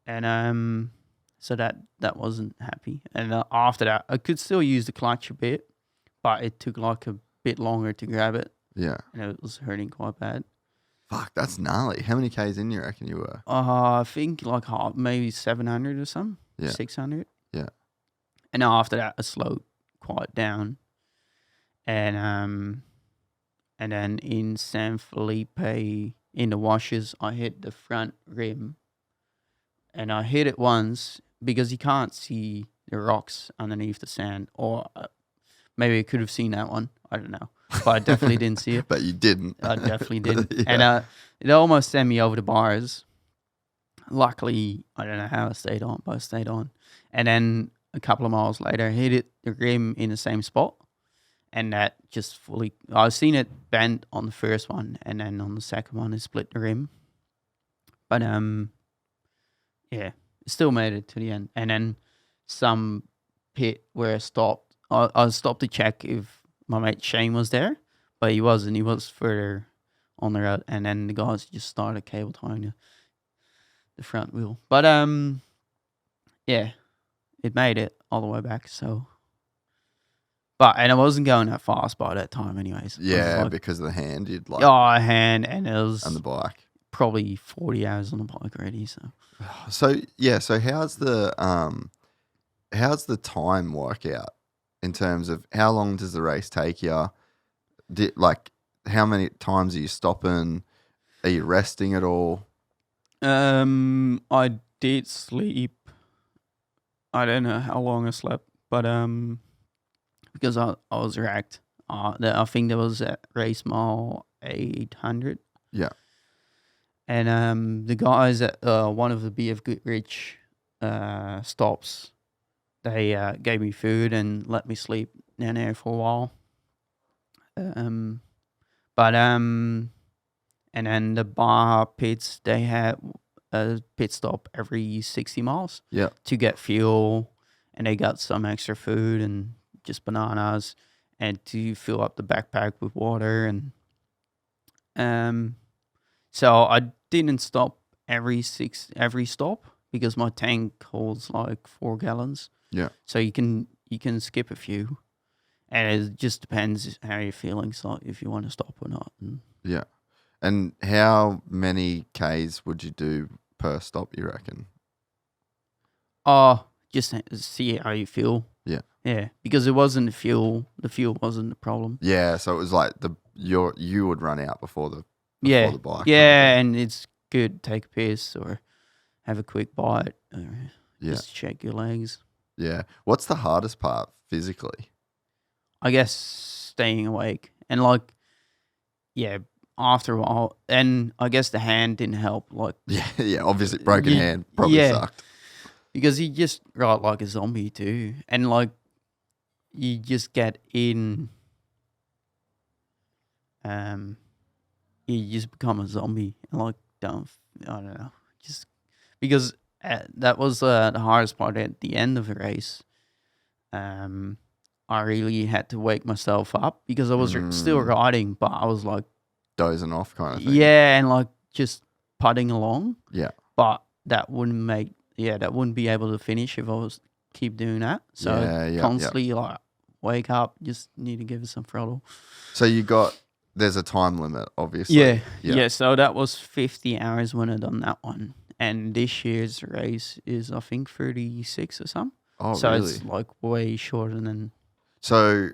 And so that wasn't happy. And after that, I could still use the clutch a bit, but it took like a bit longer to grab it. Yeah. And it was hurting quite bad. Fuck, that's gnarly. How many Ks in you reckon you were? I think like maybe 700 or something. Yeah. 600. Yeah. And after that, I slowed quite down. And then in San Felipe, in the washes, I hit the front rim. And I hit it once because you can't see the rocks underneath the sand. Or maybe I could have seen that one. I don't know. But I definitely didn't see it. But you didn't. I definitely didn't. Yeah. And it almost sent me over the bars. Luckily, I don't know how I stayed on, but I stayed on. And then a couple of miles later, I hit the rim in the same spot. And that just fully, I've seen it bent on the first one, and then on the second one, it split the rim. But still made it to the end. And then some pit where I stopped, I stopped to check if my mate Shane was there, but he wasn't. He was further on the road, and then the guys just started cable tying the front wheel. But it made it all the way back. So. And I wasn't going that fast by that time anyways. Yeah, like, because of the hand, you'd like... a hand, and it was... And the bike. Probably 40 hours on the bike already, so... So how's the time work out in terms of how long does the race take you? How many times are you stopping? Are you resting at all? I did sleep. I don't know how long I slept, but... because I was wrecked. I think there was at race mile 800. Yeah. And the guys at one of the BF Goodrich stops, they gave me food and let me sleep down there for a while. And then the Baja pits, they had a pit stop every 60 miles Yeah. to get fuel, and they got some extra food and just bananas, and to fill up the backpack with water. And so I didn't stop every stop because my tank holds like 4 gallons. Yeah. So you can skip a few, and it just depends how you're feeling. So if you want to stop or not. Yeah. And how many Ks would you do per stop, you reckon? Oh, just see how you feel. Yeah. Yeah, because it wasn't the fuel. The fuel wasn't the problem. Yeah, so it was like you would run out before the bike. Yeah, and it's good to take a piss or have a quick bite or just shake your legs. Yeah. What's the hardest part physically? I guess staying awake and after a while, and I guess the hand didn't help. Yeah, obviously broken hand probably sucked. Because you just ride like a zombie too, and you just get in. You just become a zombie and I don't know, just because that was the hardest part at the end of the race. I really had to wake myself up because I was still riding, but I was dozing off kind of thing. Yeah, and just putting along. Yeah. But that wouldn't be able to finish if I was keep doing that. So constantly wake up, just need to give it some throttle. So there's a time limit, obviously. Yeah. So that was 50 hours when I done that one. And this year's race is, I think, 36 or something. Oh, so really? It's way shorter than. So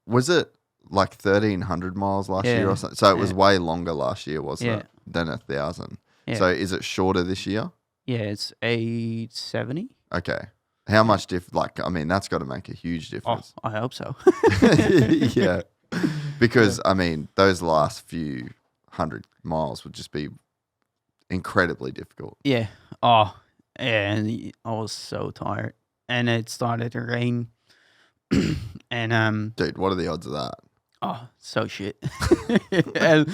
was it 1,300 miles last year or something? So it was way longer last year, wasn't it? Than 1,000. Yeah. So is it shorter this year? Yeah, it's 870. Okay. How much that's got to make a huge difference. Oh, I hope so. Yeah. Because, those last few 100 miles would just be incredibly difficult. Yeah. Oh, yeah. And I was so tired. And it started to rain. And dude, what are the odds of that? Oh, so shit. And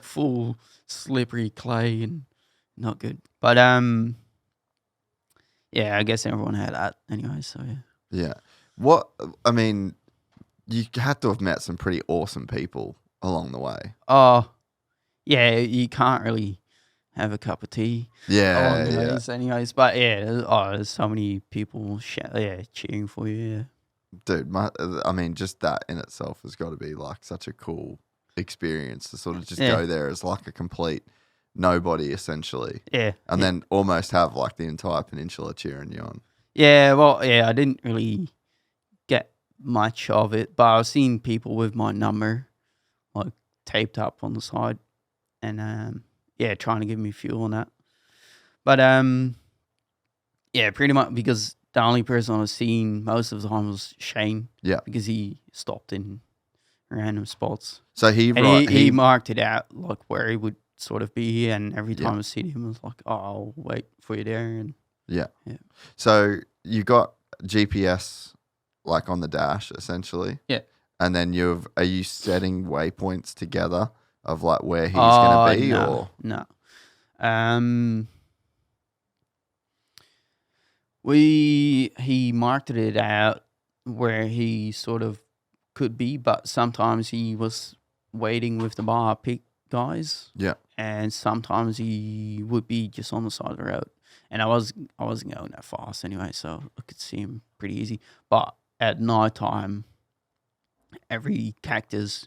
full slippery clay and not good. But yeah, I guess everyone had that anyway, so yeah. Yeah. You had to have met some pretty awesome people along the way. Oh, yeah, you can't really have a cup of tea. Yeah, along the ways anyways. But yeah, there's so many people cheering for you, yeah. Dude, just that in itself has got to be such a cool experience to sort of just go there as a complete nobody, essentially. Yeah. And then almost have the entire peninsula cheering you on. Yeah, well, I didn't really get much of it, but I've seen people with my number taped up on the side and trying to give me fuel on that. But pretty much because the only person I was seeing most of the time was Shane. Yeah. Because he stopped in random spots. So he marked it out where he would sort of be, and every time I see him, I was like, "Oh, I'll wait for you there." And yeah. So you got GPS on the dash essentially. Yeah. And then are you setting waypoints together of where he's going to be or no? He marked it out where he sort of could be, but sometimes he was waiting with the bar pick guys. Yeah. And sometimes he would be just on the side of the road. And I wasn't going that fast anyway, so I could see him pretty easy. But at night time, every cactus,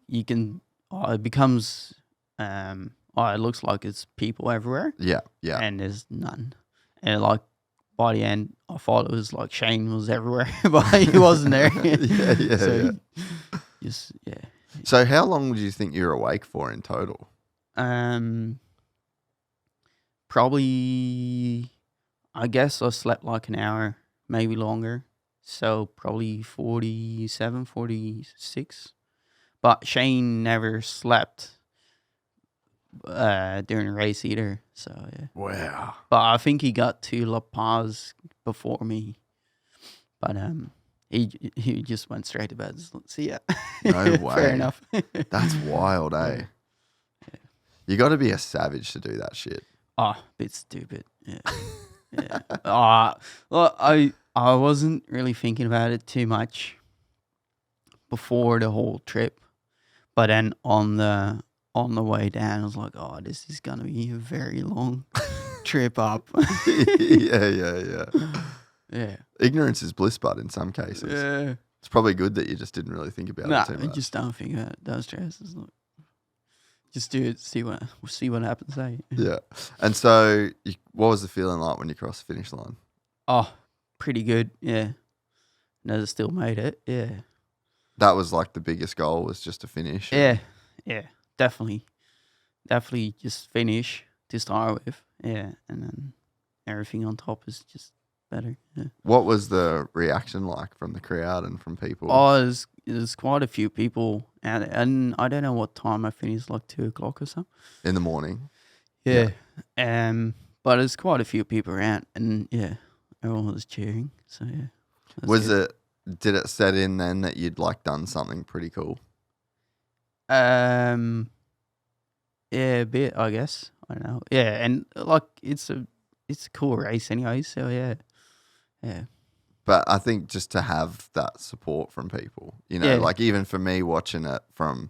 you can, it becomes, it looks like it's people everywhere. Yeah, yeah. And there's none. And by the end, I thought it was Shane was everywhere, but he wasn't there. So how long would you think you're awake for in total? Probably, I guess I slept an hour, maybe longer. So probably 47, 46. But Shane never slept. during a race either. So yeah. Wow. But I think he got to La Paz before me. But he just went straight to bed. See ya. No way. Fair enough. That's wild, eh? Yeah. You got to be a savage to do that shit. Oh, a bit stupid. Yeah. Yeah. Well, I wasn't really thinking about it too much before the whole trip. But then on the way down, I was like, oh, this is going to be a very long trip up. Yeah. Yeah. Ignorance is bliss, bud, in some cases. Yeah. It's probably good that you just didn't really think about it too I much. just don't think about it. Those stresses. Like, just do it, see what happens, eh? Yeah. And so, what was the feeling like when you crossed the finish line? Oh, pretty good, yeah. No, still made it, yeah. That was like the biggest goal, was just to finish. Yeah, definitely just finish to start with, yeah, and then everything on top is just better. Yeah. What was the reaction like from the crowd and from people? Oh, there's quite a few people out there, and I don't know what time I finished, like 2:00 or something. In the morning? Yeah. But there's quite a few people around, and yeah, everyone was cheering. So yeah. Did it set in then that you'd like done something pretty cool? Yeah, a bit, I guess. I don't know. Yeah, and like it's a cool race anyway. So yeah. But I think just to have that support from people, like even for me watching it from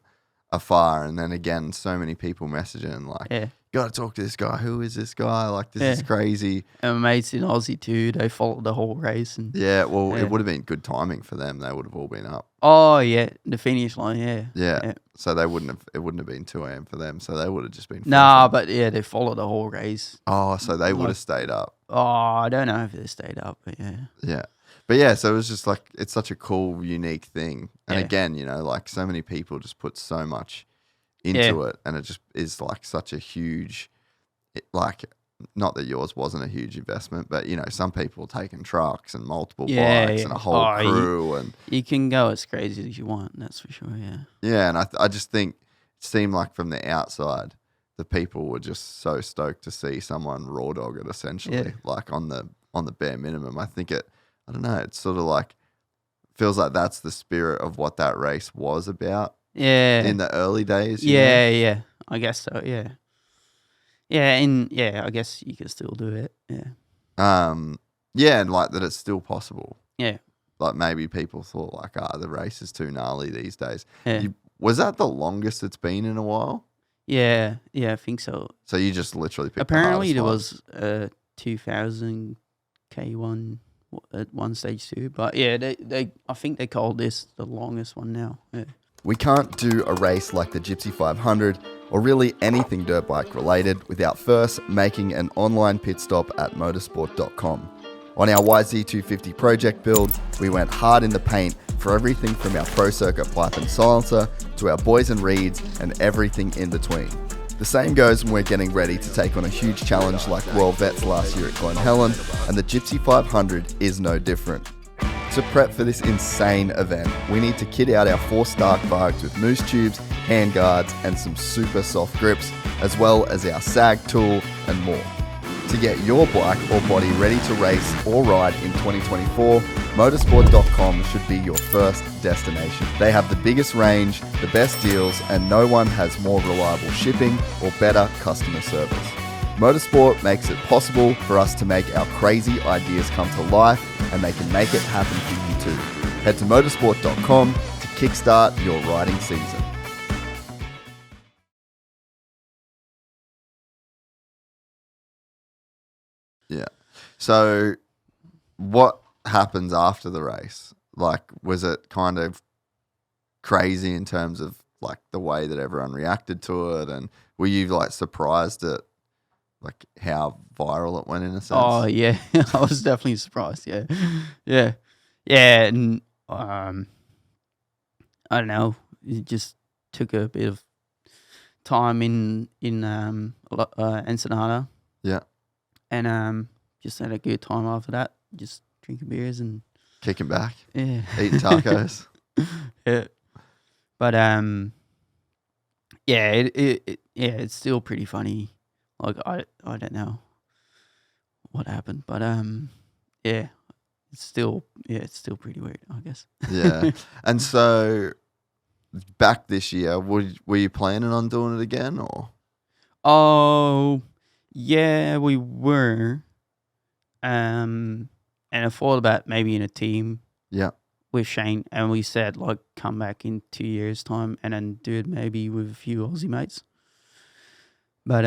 afar, and then again, so many people messaging like, got to talk to this guy. Who is this guy? Like, this is crazy. And my mates in Aussie too, they followed the whole race. And it would have been good timing for them. They would have all been up. Oh yeah, the finish line, yeah. So it wouldn't have been 2 a.m. for them. So they would have just been. But yeah, they followed the whole race. Oh, so they would have stayed up. Oh, I don't know if they stayed up, but yeah. Yeah. But yeah, so it was just like, it's such a cool, unique thing. And again, like so many people just put so much into it, and it just is like such a huge, like, not that yours wasn't a huge investment, but some people taking trucks and multiple bikes and a whole crew, and you can go as crazy as you want, that's for sure. And I just think it seemed like from the outside the people were just so stoked to see someone raw dog it, essentially, like on the bare minimum. I think I don't know, it's sort of like, feels like that's the spirit of what that race was about. Yeah. In the early days. Yeah. I guess so, yeah. Yeah, I guess you could still do it, yeah. And like that it's still possible. Yeah. Like maybe people thought like, the race is too gnarly these days. Yeah. Was that the longest it's been in a while? Yeah, I think so. So you just literally picked Apparently there was 2,000 K1 at one stage too. But yeah, I think they called this the longest one now. Yeah. We can't do a race like the Gypsy 500 or really anything dirt bike related without first making an online pit stop at motorsport.com. On our YZ250 project build, we went hard in the paint for everything from our Pro Circuit pipe and silencer to our boys and reeds and everything in between. The same goes when we're getting ready to take on a huge challenge like Royal Vets last year at Glen Helen, and the Gypsy 500 is no different. To prep for this insane event, we need to kit out our 4 Stark bikes with moose tubes, hand guards, and some super soft grips, as well as our sag tool and more. To get your bike or body ready to race or ride in 2024, motorsport.com should be your first destination. They have the biggest range, the best deals, and no one has more reliable shipping or better customer service. Motorsport makes it possible for us to make our crazy ideas come to life, and they can make it happen for you too. Head to motorsport.com to kickstart your riding season. Yeah. So what happens after the race? Like, was it kind of crazy in terms of like the way that everyone reacted to it? And were you like surprised at like how viral it went in a sense? Oh yeah, I was definitely surprised. Yeah. And I don't know. It just took a bit of time in Ensenada. Yeah. And just had a good time after that. Just drinking beers and kicking back. Yeah. Eating tacos. Yeah. But it's still pretty funny. Like I don't know what happened, but yeah, it's still pretty weird, I guess. Yeah. And so back this year, were you planning on doing it again or? Oh, yeah, we were. And I thought about maybe in a team. Yeah. With Shane, and we said like come back in 2 years' time and then do it maybe with a few Aussie mates. But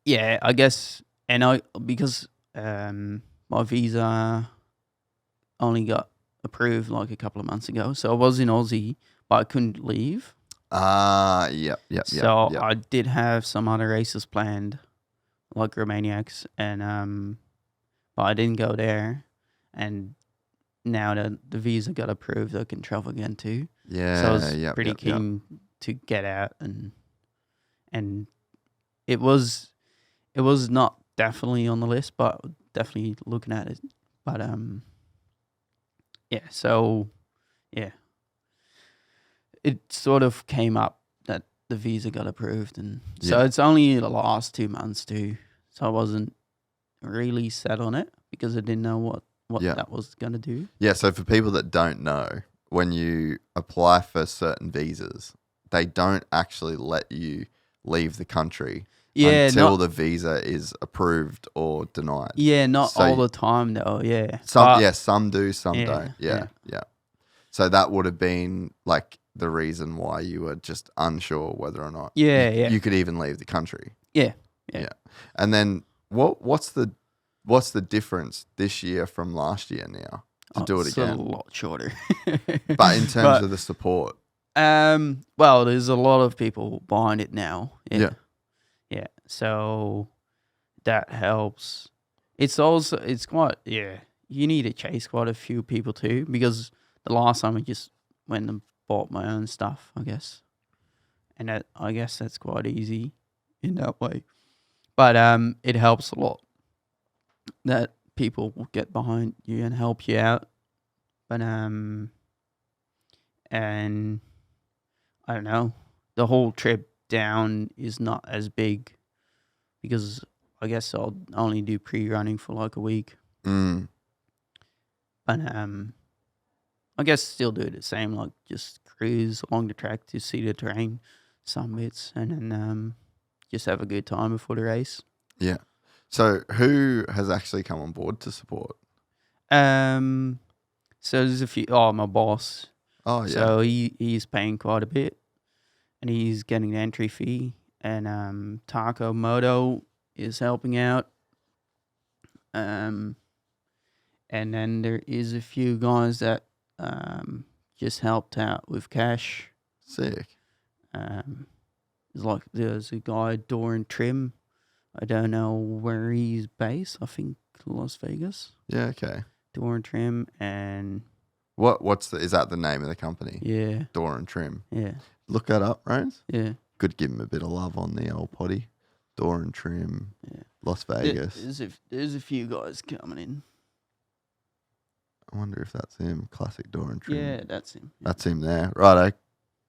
yeah, I guess, and because my visa only got approved like a couple of months ago, so I was in Aussie, but I couldn't leave. Yep. So I did have some other races planned, like Romaniacs, and but I didn't go there, and now that the visa got approved, I can travel again too. Yeah. So I was pretty keen to get out, and it was not definitely on the list, but definitely looking at it. But it sort of came up that the visa got approved, and so it's only the last 2 months too. So I wasn't really set on it because I didn't know what that was going to do. Yeah, so for people that don't know, when you apply for certain visas, they don't actually let you leave the country until the visa is approved or denied. Yeah, not all the time though, yeah. Some do, some don't. Yeah. So that would have been like the reason why you were just unsure whether or not you could even leave the country. Yeah. And then what's the difference this year from last year now to do it again? It's a lot shorter. But in terms of the support? Well, there's a lot of people behind it now. Yeah. So that helps. It's quite, you need to chase quite a few people too, because the last time I just went and bought my own stuff, I guess. And I guess that's quite easy in that way. But it helps a lot that people will get behind you and help you out. But and I don't know, the whole trip down is not as big because I guess I'll only do pre-running for like a week. But I guess still do the same, like just cruise along the track to see the terrain, some bits, and then just have a good time before the race. Yeah. So who has actually come on board to support? So there's a few. Oh, my boss. Oh, yeah. So he's paying quite a bit, and he's getting the entry fee. And Taco Moto is helping out. And then there is a few guys that just helped out with cash. Sick. There's a guy, Door and Trim. I don't know where he's based. I think Las Vegas. Yeah, okay. Door and Trim, and is that the name of the company? Yeah. Door and Trim. Yeah. Look that up, Rose. Yeah. Good, give him a bit of love on the old potty. Door and Trim. Yeah. Las Vegas. There's a few guys coming in. I wonder if that's him. Classic Door and Trim. Yeah, that's him. Yeah. That's him there. Righto.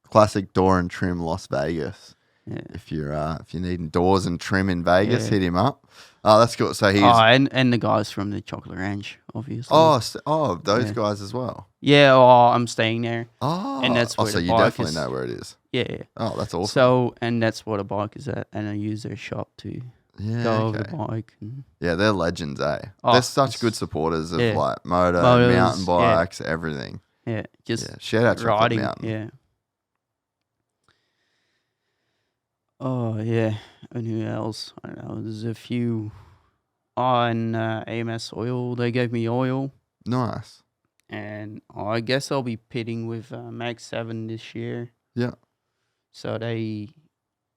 Classic Door and Trim Las Vegas. Yeah. If you're needing doors and trim in Vegas, hit him up. Oh, that's cool. So he's and the guys from the Chocolate Ranch, obviously. Those guys as well. Yeah. I'm staying there. Oh, and that's where so the you bike definitely is. know where it is. Yeah. Oh, that's awesome. So and that's where the bike is at, and I use their shop to go over the bike. Yeah, they're legends, eh? They're such good supporters of like motors, mountain bikes, everything. Yeah, shout out to riding. Mountain. Yeah. Oh, yeah. And who else? I don't know. There's a few. And AMS Oil. They gave me oil. Nice. And I guess I'll be pitting with Mag 7 this year. Yeah. So they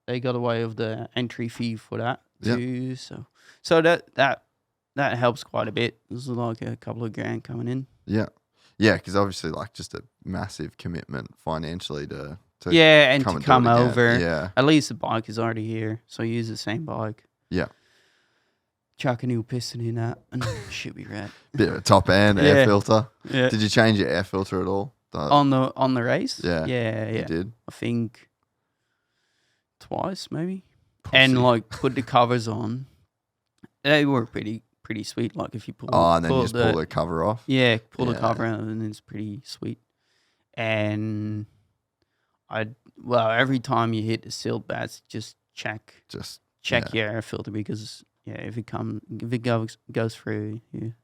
got away with the entry fee for that too. So that helps quite a bit. There's like a couple of grand coming in. Yeah. Yeah, because obviously like just a massive commitment financially to come over. Yeah. At least the bike is already here, so use the same bike. Yeah. Chuck a new piston in that, and should be rad. Bit of a top end air filter. Yeah. Did you change your air filter at all? On the race? Yeah. Yeah. You did? I think twice maybe, Pussy. and like put the covers on. They were pretty sweet. Like if you pull, and then you just pull the cover off. Yeah, pull the Yeah. cover out, and it's pretty sweet. And every time you hit the silt bats, just check your air filter, because if it goes through, you're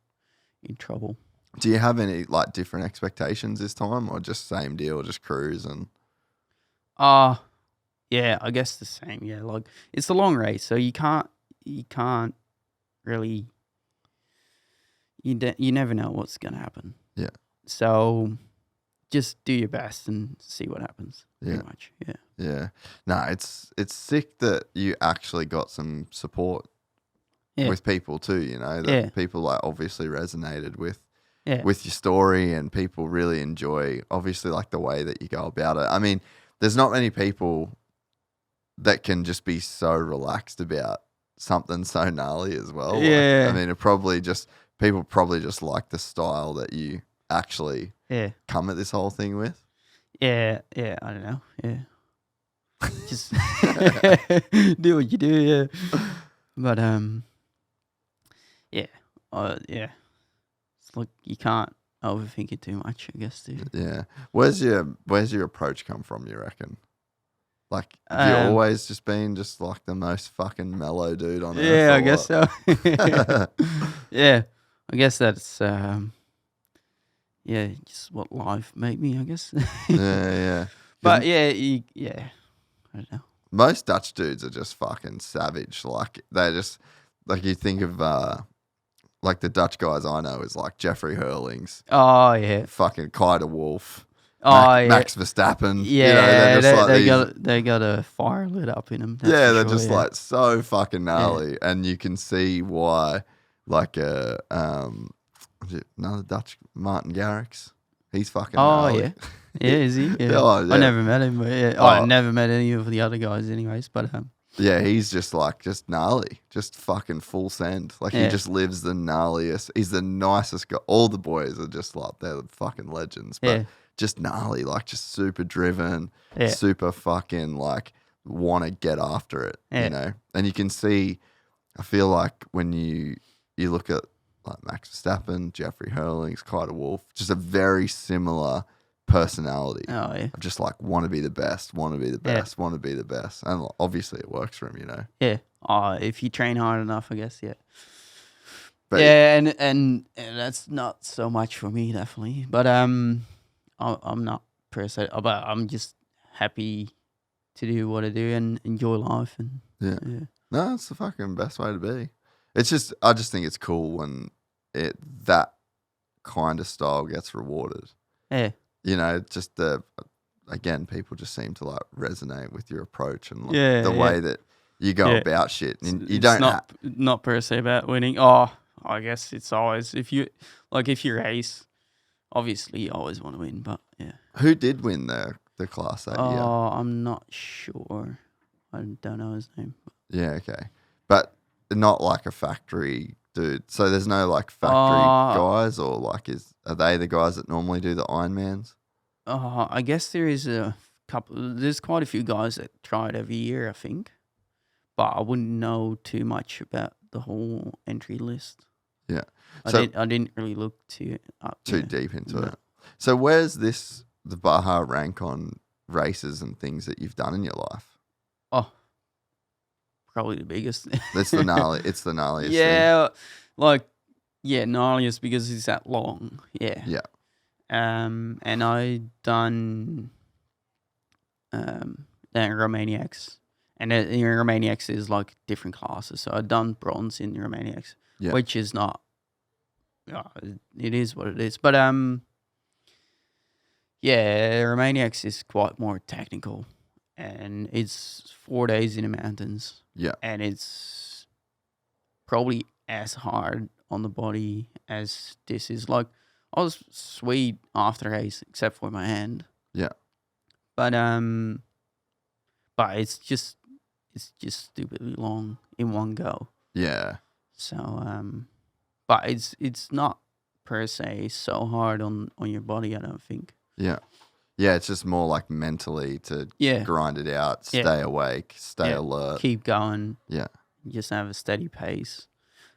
in trouble. Do you have any like different expectations this time, or just same deal, just cruise and? Yeah, I guess the same. Yeah, like it's a long race, so you can't really. You never know what's gonna happen. Yeah. So, just do your best and see what happens. Pretty much. Yeah. Yeah. No, it's sick that you actually got some support with people too. You know, that people like obviously resonated with your story, and people really enjoy obviously like the way that you go about it. I mean, there's not many people that can just be so relaxed about something so gnarly as well. Yeah. Like, I mean, people probably just like the style that you actually come at this whole thing with. Yeah, I don't know. Yeah. Just do what you do, yeah. But it's like you can't overthink it too much, I guess, too. Yeah. Where's your approach come from, you reckon? Like, have you always just been just like the most fucking mellow dude on earth? Yeah, I guess so. Yeah, I guess that's just what life made me, I guess. Yeah. But I don't know. Most Dutch dudes are just fucking savage. Like, they just, like, you think of like the Dutch guys I know is like Jeffrey Hurlings. Oh yeah. Fucking Kai de Wolf. Max Verstappen. Yeah, you know, they got a fire lit up in them. They're just like so fucking gnarly, and you can see why. Like another Dutch, Martin Garrix. He's fucking gnarly. Yeah, is he? Yeah. I never met him, but I never met any of the other guys, anyways. But yeah, he's just gnarly, just fucking full send. Like he just lives the gnarliest. He's the nicest guy. All the boys are just like they're fucking legends, but just gnarly, like just super driven, super fucking like want to get after it, you know. And you can see. I feel like when you look at like Max Verstappen, Jeffrey Hurlings, Kai de Wolf, just a very similar personality. Oh yeah, of just like want to be the best, want to be the best, want to be the best, and obviously it works for him, you know. Yeah. If you train hard enough, I guess. Yeah. But and that's not so much for me, definitely. But I'm not per se, but I'm just happy to do what I do and enjoy life and No, it's the fucking best way to be. It's just, I just think it's cool when that kind of style gets rewarded. Yeah. You know, just again, people just seem to like resonate with your approach and like the way that you go about shit. And you don't not per se about winning. Oh, I guess it's always if you race, obviously you always want to win. But yeah, who did win the class that year? Oh, I'm not sure. I don't know his name. Yeah, okay, but not like a factory dude. So there's no like factory guys, or like are they the guys that normally do the Ironmans? I guess there is a couple. There's quite a few guys that try it every year, I think, but I wouldn't know too much about the whole entry list. Yeah, I didn't really look too deep into it. So where's the Baja rank on races and things that you've done in your life? Oh, probably the biggest. It's the gnarliest yeah, thing. Gnarliest because it's that long. Yeah. Yeah. And I done the Romaniacs. And the Romaniacs is like different classes. So I done bronze in the Romaniacs, which is not. It is what it is. But Romaniacs is quite more technical, and it's 4 days in the mountains. Yeah, and it's probably as hard on the body as this is. Like I was sweet after race, except for my hand. Yeah, but it's just stupidly long in one go. Yeah. So but it's not per se so hard on your body, I don't think. Yeah. Yeah, it's just more like mentally to grind it out, stay awake, stay alert. Keep going. Yeah. Just have a steady pace.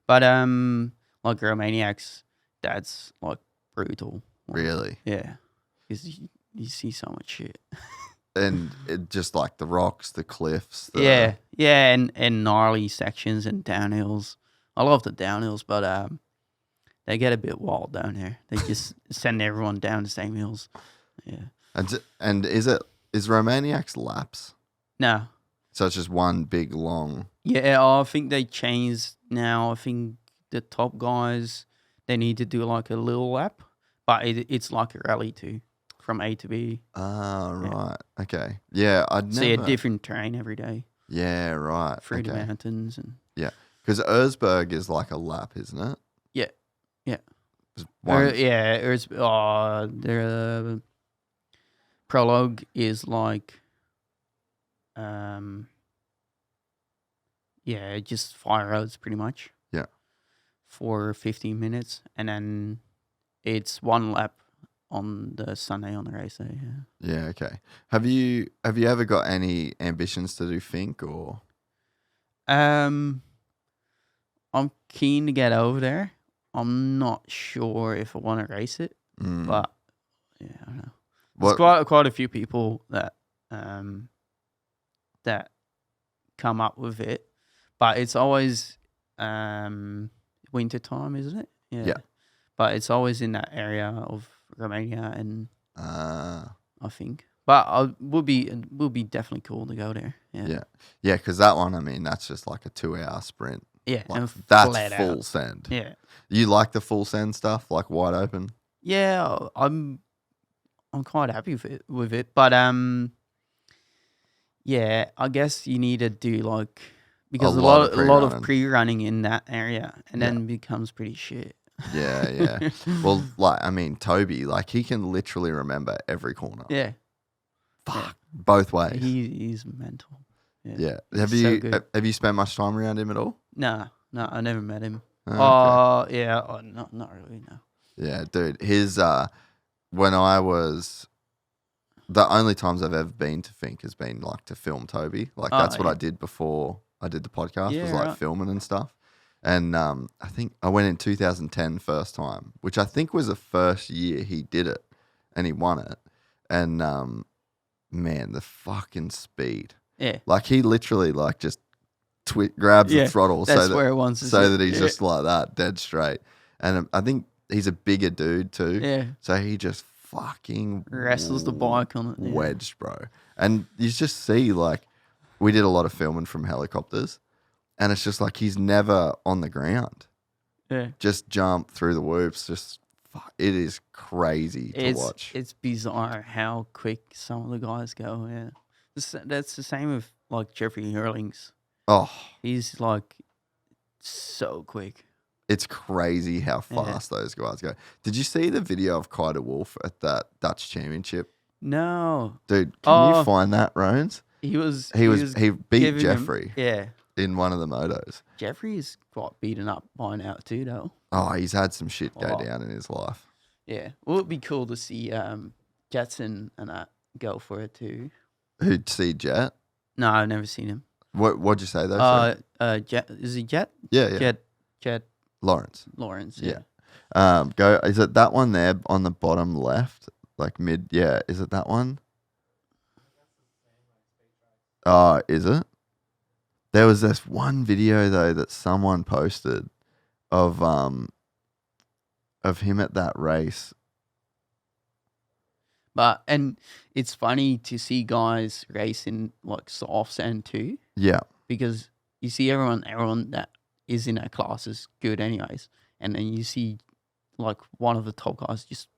But like Romaniacs, that's like brutal. Like, Really? Yeah. Because you see so much shit. And it just like the rocks, the cliffs. Yeah, and gnarly sections and downhills. I love the downhills, but they get a bit wild down here. They just send everyone down the same hills. Yeah. And is Romaniacs laps? No. So it's just one big long. Yeah, I think they changed now. I think the top guys, they need to do like a little lap, but it's like a rally too, from A to B. Ah, right. Yeah. Okay. Yeah, I'd see a different terrain every day. Yeah, right. Through the mountains and because Erzberg is like a lap, isn't it? Yeah. The prologue is like, just 5 roads pretty much. Yeah. For 15 minutes, and then it's 1 lap on the Sunday on the race day. Yeah. Yeah. Okay. Have you ever got any ambitions to do Fink or? I'm keen to get over there. I'm not sure if I want to race it, but I don't know. There's quite a few people that that come up with it, but it's always winter time, isn't it? Yeah. But it's always in that area of Romania, and I think. But it will be definitely cool to go there. Yeah. Yeah. Because that one, I mean, that's just like a 2-hour sprint. Yeah, like, and that's full send. Yeah. You like the full send stuff, like wide open? Yeah, I'm quite happy with it, but I guess you need to do like, because a lot of pre-running in that area, and then it becomes pretty shit. Yeah. Well, like, I mean, Toby, like, he can literally remember every corner. Yeah. Fuck. Both ways. He's mental. Yeah. Have you spent much time around him at all? No, I never met him. Okay. Not really, no. Yeah, dude. His when I was, the only times I've ever been to Fink has been like to film Toby. Like that's what I did before I did the podcast, was like filming and stuff. And I think I went in 2010 first time, which I think was the first year he did it, and he won it. And man, the fucking speed. Yeah. Like he literally like just grabs the throttle so that he's just like that, dead straight. And I think he's a bigger dude too. Yeah. So he just fucking wrestles the bike on it. Yeah. Wedged, bro. And you just see, like, we did a lot of filming from helicopters, and it's just like he's never on the ground. Yeah. Just jump through the whoops. It is crazy to watch. It's bizarre how quick some of the guys go. Yeah. That's the same with like Jeffrey Hurlings. Oh. He's like so quick. It's crazy how fast those guys go. Did you see the video of Kai de Wolf at that Dutch Championship? No. Dude, can you find that, Rones? He beat Jeffrey. Yeah. In one of the motos. Jeffrey is quite beaten up by now too, though. Oh, he's had some shit go down in his life. Yeah. Well, it'd be cool to see Jetson and that go for it too. Who'd see Jet? No, I've never seen him. What'd you say though? Jet, is he Jet? Yeah. Jet. Lawrence. Yeah. Is it that one there on the bottom left? Like mid, yeah. Is it that one? Oh, is it? There was this one video though that someone posted of him at that race. And it's funny to see guys racing like soft sand too. Yeah. Because you see everyone that is in that class is good anyways. And then you see like one of the top guys just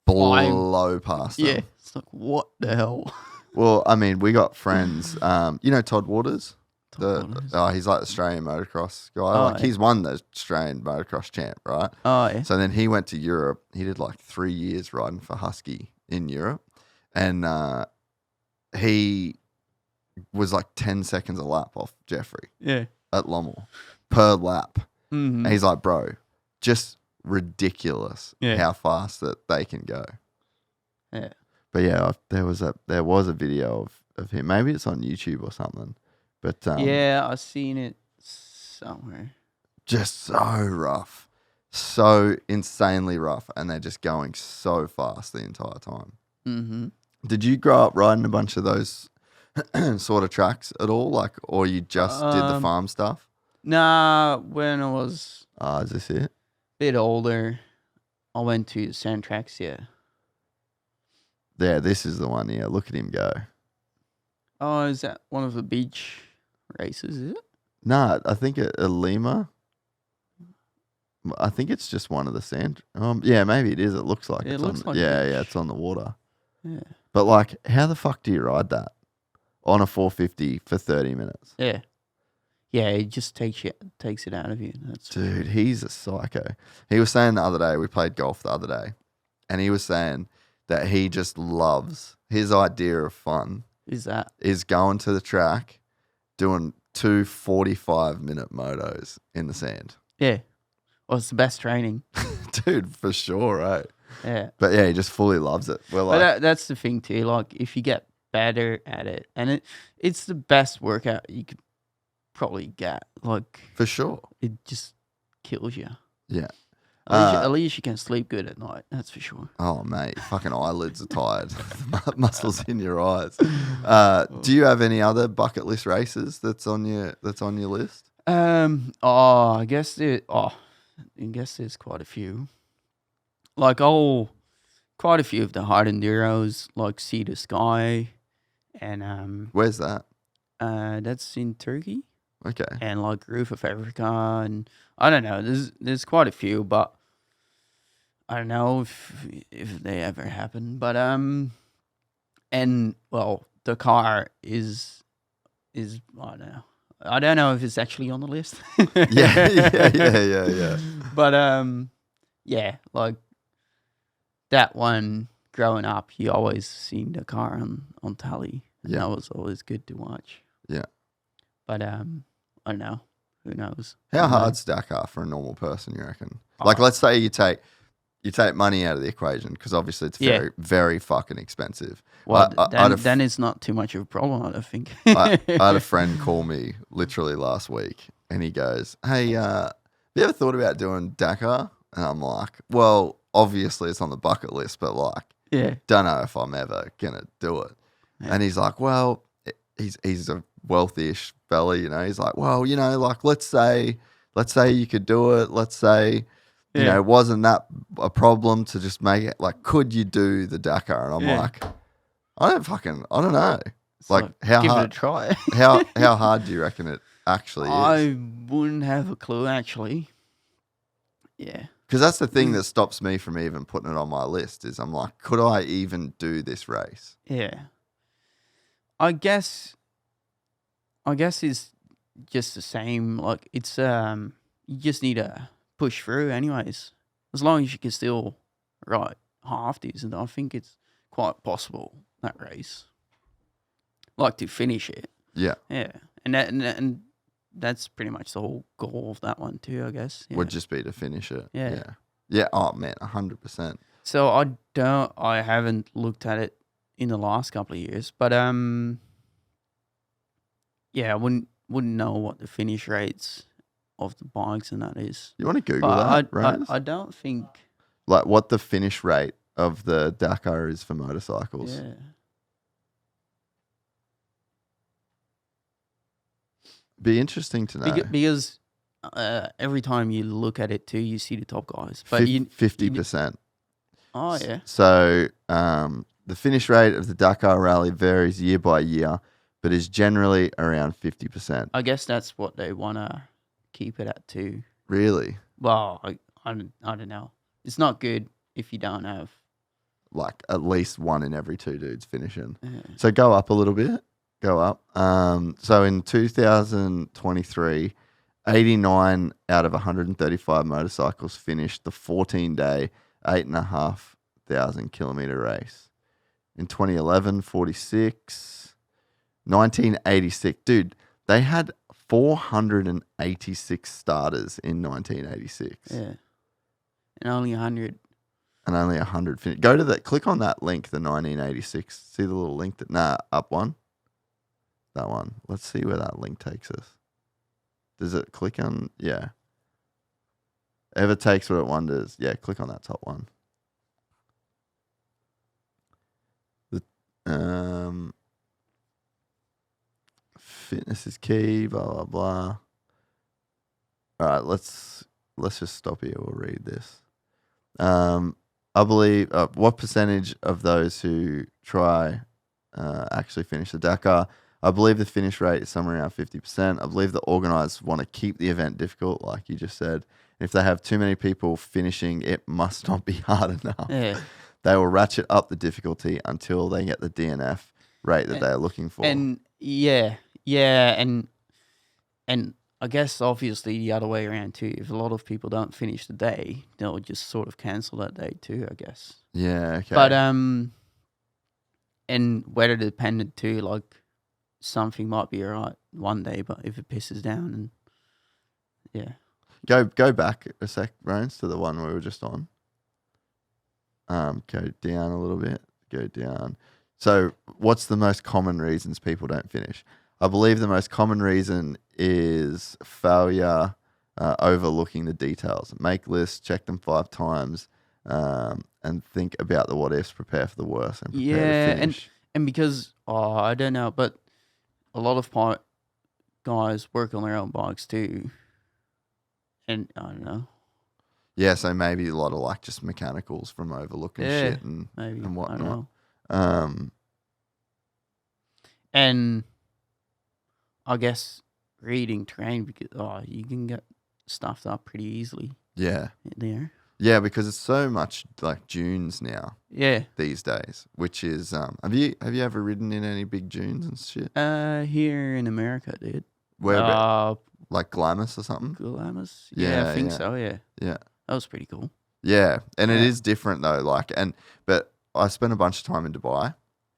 blow past them. Yeah. It's like, what the hell? Well, I mean, we got friends. You know Todd Waters? Waters. He's like the Australian motocross guy. He's won the Australian motocross champ, right? Oh, yeah. So then he went to Europe. He did like 3 years riding for Husky in Europe. And he was like 10 seconds a lap off Jeffrey. Yeah. At Lommel. Per lap. Mm-hmm. And he's like, bro, just ridiculous how fast that they can go. Yeah. But yeah, there was a video of him. Maybe it's on YouTube or something. But yeah, I've seen it somewhere. just so rough, so insanely rough, and they're just going so fast the entire time. Mm-hmm. Did you grow up riding a bunch of those sort of tracks at all, like, or you just did the farm stuff? Nah, when I was Is this it? a bit older, I went to sand tracks. Yeah. Yeah, this is the one. Yeah, look at him go. Oh, is that one of the beach races? Is it? Nah, I think at Lima. I think it's just one of the sand. Yeah, maybe it is. It looks like It looks on. like Yeah, beach. yeah, it's on the water. Yeah. But like, how the fuck do you ride that on a 450 for 30 minutes? Yeah. Yeah, it just takes it out of you. That's Dude, he's a psycho. He was saying the other day, we played golf the other day, and he was saying that he just loves, his idea of fun is going to the track, doing 2 45-minute motos in the sand. Yeah. Well, it's the best training. Dude, for sure, right? Yeah. But yeah, he just fully loves it. We're like, But that's the thing too. Like, if you get better at it, and it's the best workout you could probably get. Like, for sure. it just kills you. Yeah. At least you can sleep good at night. That's for sure. Oh, mate, fucking eyelids are tired. Muscles in your eyes. Do you have any other bucket list races that's on your list? I guess there's quite a few. Like, quite a few of the hard enduros, like Sea to Sky, and Where's that? that's in Turkey, Okay. and like Roof of Africa, and I don't know. There's quite a few, but I don't know if they ever happen. But and well, Dakar is I don't know. I don't know if it's actually on the list. Yeah. But yeah, like that one growing up, you always seen Dakar on telly. And Yeah. that was always good to watch. Yeah. But I don't know. Who knows? How hard's Dakar for a normal person, you reckon? Like, let's say you take money out of the equation, because obviously it's very, very fucking expensive. Well, I then it's not too much of a problem, I don't think. I had a friend call me literally last week, and he goes, "Hey, have you ever thought about doing Dakar?" And I'm like, "Well, obviously it's on the bucket list, but like, Yeah. don't know if I'm ever gonna do it." Yeah. And he's like, "Well," he's a wealthy-ish fella, you know. He's like, "Well, you know, like let's say you could do it. Let's say." You know, wasn't that a problem to just make it? Like, could you do the Dakar? And I'm like, I don't know. Like, how give hard? it a try. how hard do you reckon it actually is? I wouldn't have a clue, actually. Yeah. Because that's the thing that stops me from even putting it on my list. Is I'm like, could I even do this race? Yeah. I guess it's just the same. Like, it's you just need to push through anyways. As long as you can still ride half decent, I think it's quite possible, that race. Like, to finish it. Yeah. Yeah. And that's pretty much the whole goal of that one too, I guess. Yeah. Would just be to finish it. Yeah. Yeah. Oh man, 100%. So I haven't looked at it in the last couple of years, but yeah, I wouldn't know what the finish rates of the bikes and that is. You want to Google But that, right? I don't think. Like what the finish rate of the Dakar is for motorcycles. Yeah. Be interesting to know. Because every time you look at it too, you see the top guys. But 50%. Oh yeah. So the finish rate of the Dakar Rally varies year by year, but is generally around 50%. I guess that's what they want to keep it at too. Really? Well, I don't know. It's not good if you don't have. Like at least one in every two dudes finishing. Yeah. So go up a little bit. Go up. So in 2023, 89 out of 135 motorcycles finished the 14-day, 8,500 kilometer race. In 2011, 46. 1986. Dude, they had 486 starters in 1986. Yeah. And only 100 and only 100 finished. Go to that. Click on that link, the 1986. See the little link up one. That one. Let's see where that link takes us. Does it click on? Yeah. Ever takes what it wonders. Yeah, click on that top one. Fitness is key. Blah blah blah. All right, let's just stop here. We'll read this. I believe what percentage of those who try actually finish the Dakar? I believe the finish rate is somewhere around 50%. I believe the organisers want to keep the event difficult, like you just said. If they have too many people finishing, it must not be hard enough. Yeah. They will ratchet up the difficulty until they get the DNF rate that they're looking for. And and I guess obviously the other way around too. If a lot of people don't finish the day, they'll just sort of cancel that day too, I guess. Yeah, okay. But and weather dependent too. Like something might be alright one day, but if it pisses down, and yeah. Go back a sec, Rones, to the one we were just on. Go down a little bit. Go down. So, what's the most common reasons people don't finish? I believe the most common reason is failure, overlooking the details. Make lists, check them 5 times, and think about the what ifs. Prepare for the worst and prepare to finish. and because I don't know, but a lot of guys work on their own bikes too. And I don't know. Yeah, so maybe a lot of like just mechanicals from overlooking shit and whatnot. And I guess reading terrain, because you can get stuffed up pretty easily. Yeah. There. Yeah, because it's so much like dunes now. Yeah. These days, which is have you ever ridden in any big dunes and shit? Here in America, dude. Where like Glamis or something? Glamis? Yeah, I think so, yeah. Yeah. That was pretty cool. Yeah. And it is different though, but I spent a bunch of time in Dubai.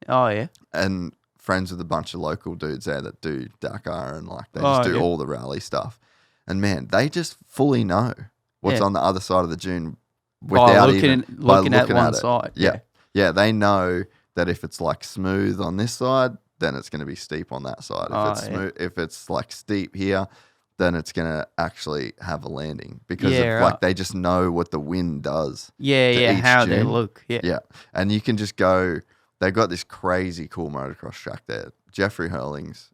Oh yeah. And friends with a bunch of local dudes there that do Dakar and they just do all the rally stuff. And man, they just fully know what's on the other side of the dune without looking at one side. Yeah. Yeah, they know that if it's like smooth on this side, then it's going to be steep on that side. If it's like steep here, then it's going to actually have a landing because they just know what the wind does. Yeah, how dune. they look. Yeah. Yeah. And you can just go, they've got this crazy cool motocross track there. Jeffrey Hurling's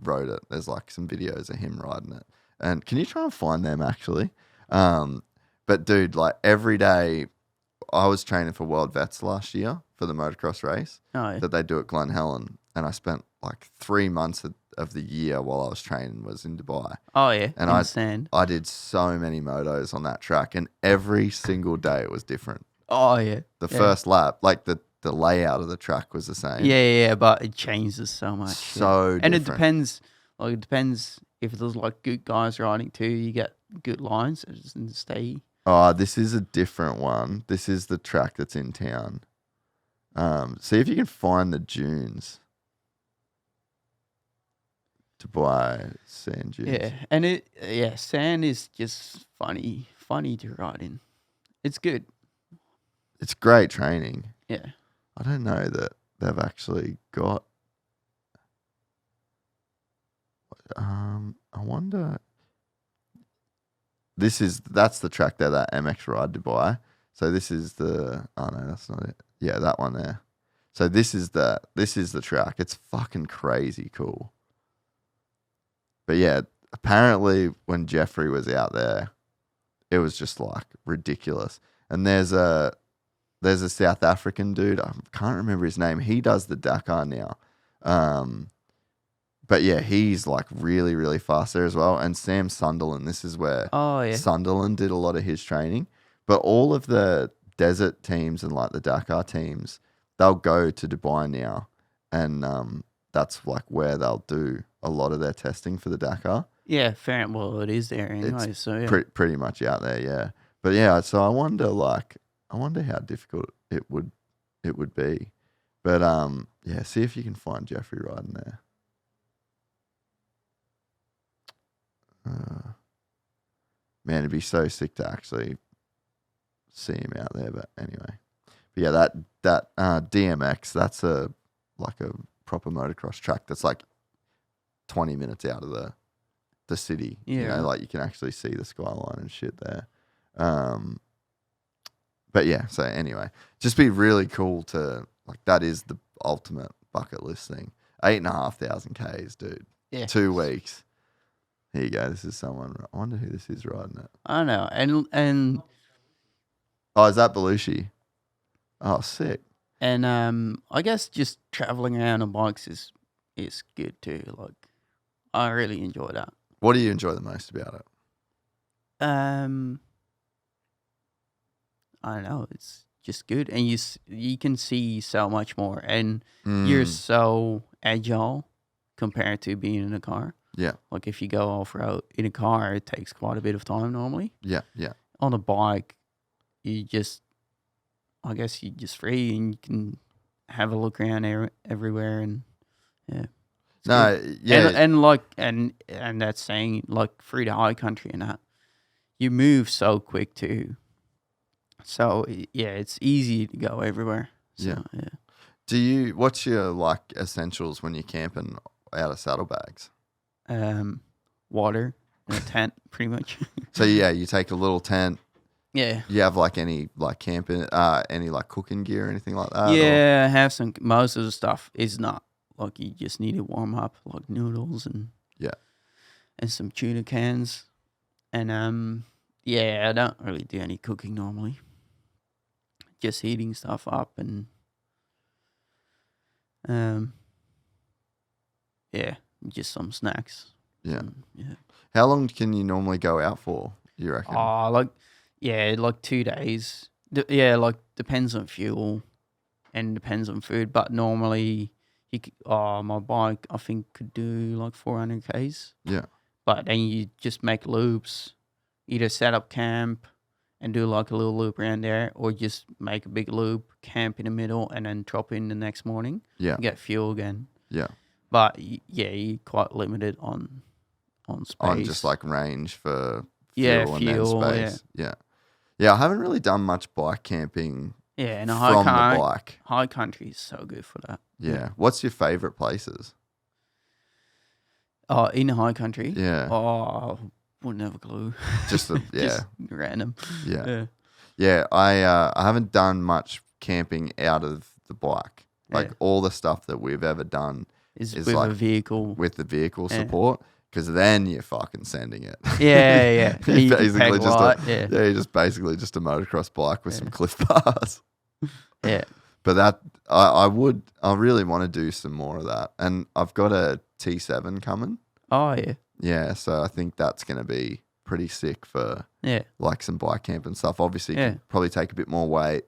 rode it. There's like some videos of him riding it. And can you try and find them actually? But dude, like every day, I was training for World Vets last year for the motocross race that they do at Glen Helen. And I spent like 3 months of the year while I was training was in Dubai. Oh, yeah. And I did so many motos on that track. And every single day it was different. Oh, yeah. The first lap, like the layout of the track was the same. Yeah, but it changes so much. So different. And it depends if there's like good guys riding too, you get good lines and stay. Oh, this is a different one. This is the track that's in town. See if you can find the dunes. Dubai sand dunes. Yeah, and sand is just funny to ride in. It's good. It's great training. Yeah. I don't know that they've actually got. I wonder. That's the track there, that MX Ride Dubai. So this is the. Oh no, that's not it. Yeah, that one there. So this is the track. It's fucking crazy cool. But yeah, apparently when Jeffrey was out there, it was just like ridiculous. And there's a South African dude. I can't remember his name. He does the Dakar now. But yeah, he's like really, really fast there as well. And Sam Sunderland, this is where Sunderland did a lot of his training. But all of the desert teams and like the Dakar teams, they'll go to Dubai now. And that's like where they'll do a lot of their testing for the Dakar. Yeah, fair. Well, it is there anyway. It's so yeah. pretty much out there, yeah. But yeah, so I wonder how difficult it would be. But yeah, see if you can find Jeffrey riding there. Man, it'd be so sick to actually see him out there. But anyway, but yeah, that DMX, that's like a proper motocross track. That's like 20 minutes out of the city. Yeah. You know, like you can actually see the skyline and shit there. But yeah, so anyway, just be really cool to like that is the ultimate bucket list thing. 8,500 Ks, dude. Yeah. 2 weeks. Here you go. This is someone. I wonder who this is riding it. I don't know. And Oh, is that Belushi? Oh, sick. And I guess just traveling around on bikes is good too. Like, I really enjoy that. What do you enjoy the most about it? I don't know. It's just good, and you can see so much more, and you're so agile compared to being in a car. Yeah. Like if you go off road in a car, it takes quite a bit of time normally. Yeah, yeah. On a bike, I guess you're just free and you can have a look around everywhere, and yeah. No, good. yeah. And that's saying like through the high country and that you move so quick too. So yeah, it's easy to go everywhere. So, yeah. What's your like essentials when you're camping out of saddlebags? Water and a tent, pretty much. So yeah, you take a little tent. Yeah. You have like any like camping, any like cooking gear or anything like that? Yeah, I have some. Most of the stuff is not like you just need to warm up, like noodles and some tuna cans, and yeah, I don't really do any cooking normally. Just heating stuff up and yeah, just some snacks. Yeah. Yeah. How long can you normally go out for, you reckon? Like 2 days. Like depends on fuel and depends on food. But normally, my bike I think could do like 400 Ks. Yeah. But then you just make loops, either set up camp and do like a little loop around there, or just make a big loop, camp in the middle, and then drop in the next morning. Yeah. Get fuel again. Yeah. But yeah, you're quite limited on space. On just like range for fuel and then space. Yeah. Yeah, I haven't really done much bike camping and from the bike. High country is so good for that. Yeah. What's your favourite places? In the high country? Yeah. Oh, wouldn't have a clue. Just Just random. Yeah. Yeah, I haven't done much camping out of the bike. Like all the stuff that we've ever done is with like a vehicle. With the vehicle support, because then you're fucking sending it. Yeah. You're basically you're just basically just a motocross bike with some cliff bars. Yeah. But that I really want to do some more of that. And I've got a T7 coming. Oh yeah. Yeah, so I think that's going to be pretty sick for like some bike camp and stuff. Obviously, you can probably take a bit more weight,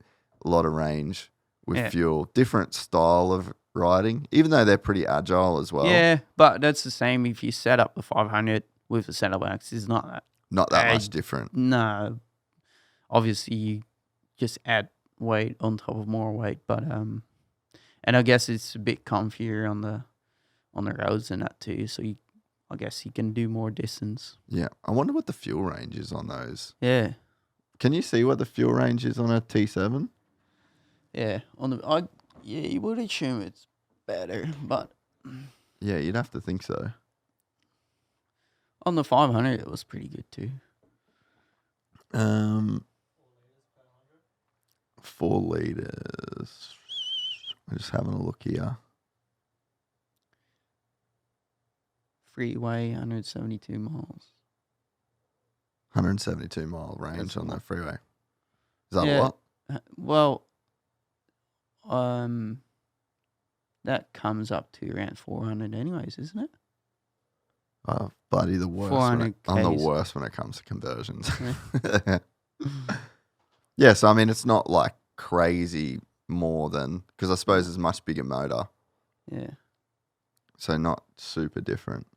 a lot of range with fuel, different style of riding, even though they're pretty agile as well. Yeah, but that's the same if you set up the 500 with the saddlebags. It's not that much different. No, obviously you just add weight on top of more weight, but and I guess it's a bit comfier on the roads and that too. So I guess you can do more distance. Yeah, I wonder what the fuel range is on those. Yeah, can you see what the fuel range is on a T7? Yeah, you would assume it's better, but yeah, you'd have to think so. On the 500, it was pretty good too. 4 liters. I'm just having a look here. Freeway, 172 miles. 172 mile range on the freeway. Is that a lot? Well, that comes up to around 400 anyways, isn't it? Oh, bloody the worst. I'm the worst when it comes to conversions. Yeah, so I mean, it's not like crazy more than, because I suppose it's a much bigger motor. Yeah. So not super different.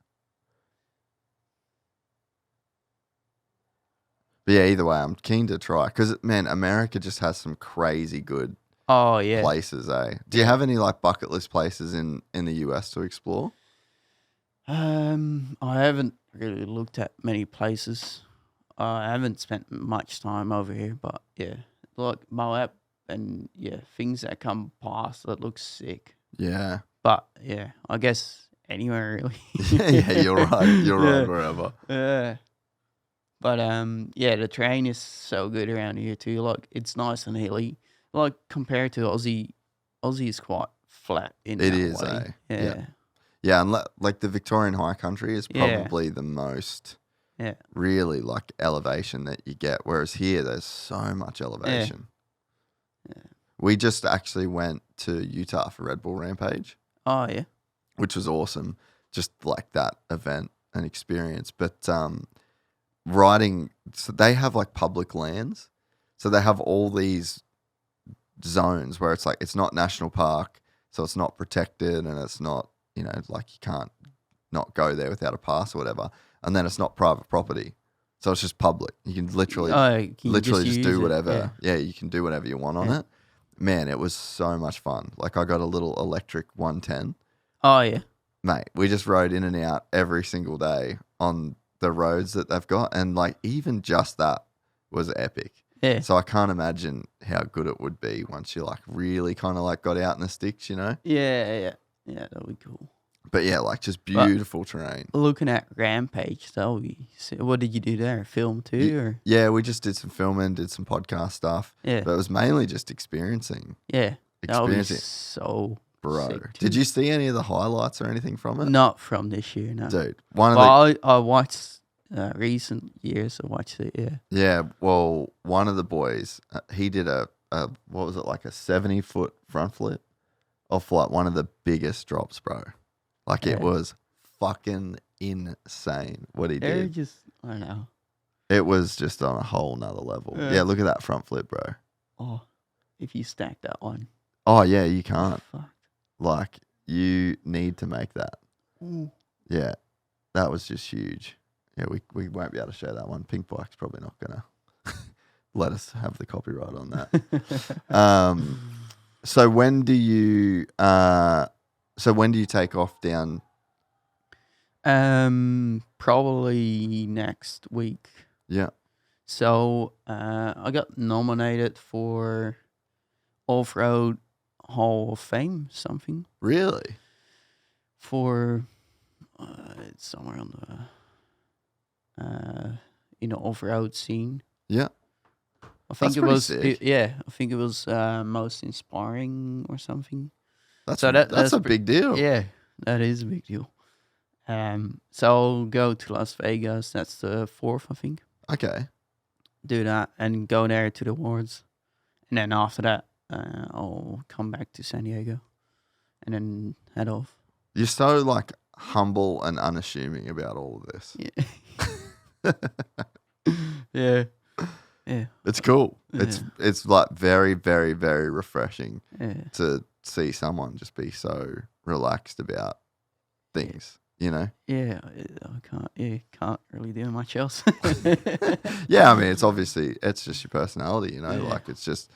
But yeah, either way, I'm keen to try. Because, man, America just has some crazy good places, eh? Do you have any like bucket list places in the US to explore? I haven't really looked at many places. I haven't spent much time over here, but yeah, like Moab and things that come past that looks sick. Yeah. But I guess anywhere really. Yeah, you're right. You're right wherever. Yeah. But the terrain is so good around here too. Like it's nice and hilly. Like compared to Aussie is quite flat in It that is, way. Yeah. Yeah, and like the Victorian High Country is probably the most really like elevation that you get. Whereas here there's so much elevation. Yeah. We just actually went to Utah for Red Bull Rampage. Oh yeah. Which was awesome. Just like that event and experience. But riding, so they have like public lands. So they have all these zones where it's like, it's not national park, so it's not protected and it's not, like you can't not go there without a pass or whatever. And then it's not private property. So it's just public. You can literally just do whatever. Yeah, you can do whatever you want on it. Man, it was so much fun. Like I got a little electric 110. Oh yeah. Mate, we just rode in and out every single day on the roads that they've got. And like even just that was epic. Yeah. So I can't imagine how good it would be once you like really kind of like got out in the sticks, Yeah. Yeah, that'll be cool. But yeah, like just beautiful terrain. Looking at Rampage, that'll be. What did you do there? Film too, or? Yeah, we just did some filming, did some podcast stuff. Yeah. But it was mainly just experiencing. Yeah. That'll be Experiencing. so. Bro, sick too. did you see any of the highlights or anything from it? Not from this year, no. Dude, I watched recent years. I watched it. Yeah. Yeah, well, one of the boys, he did a what was it, like a 70-foot front flip off like one of the biggest drops, bro. Like it was fucking insane what he They're did. just, I don't know. It was just on a whole nother level. Yeah, look at that front flip, bro. Oh, if you stack that one. Oh yeah, you can't. Fuck. Like you need to make that. Ooh. Yeah, that was just huge. Yeah, we won't be able to show that one. Pink Bike's probably not gonna let us have the copyright on that. So when do you take off down? Probably next week. Yeah. So I got nominated for Off-Road Hall of Fame, something. Really? For it's somewhere on the off-road scene. Yeah. I think That's it pretty was sick. I think it was most inspiring or something. That's That's a big deal. Yeah, that is a big deal. So I'll go to Las Vegas. That's the 4th, I think. Okay. Do that and go there to the awards, and then after that, I'll come back to San Diego, and then head off. You're so like humble and unassuming about all of this. Yeah. Yeah. Yeah. It's cool. Yeah. It's like very, very, very refreshing Yeah. to see someone just be so relaxed about things, you know? Yeah. I can't really do much else. Yeah, I mean, it's just your personality, you know? Yeah. Like it's just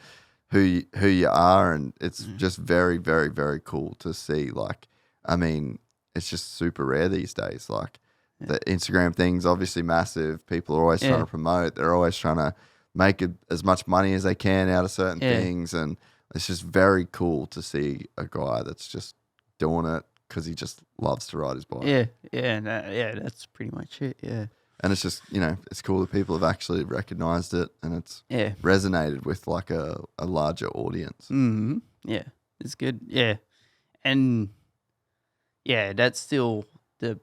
who you are, and it's just very, very, very cool to see. Like, I mean, it's just super rare these days. Like the Instagram thing's obviously massive. People are always trying to promote. They're always trying to make as much money as they can out of certain things, and it's just very cool to see a guy that's just doing it because he just loves to ride his bike. That's pretty much it. Yeah, and it's just, it's cool that people have actually recognized it, and it's resonated with like a larger audience. Mm-hmm. Yeah, it's good. Yeah, and that's still the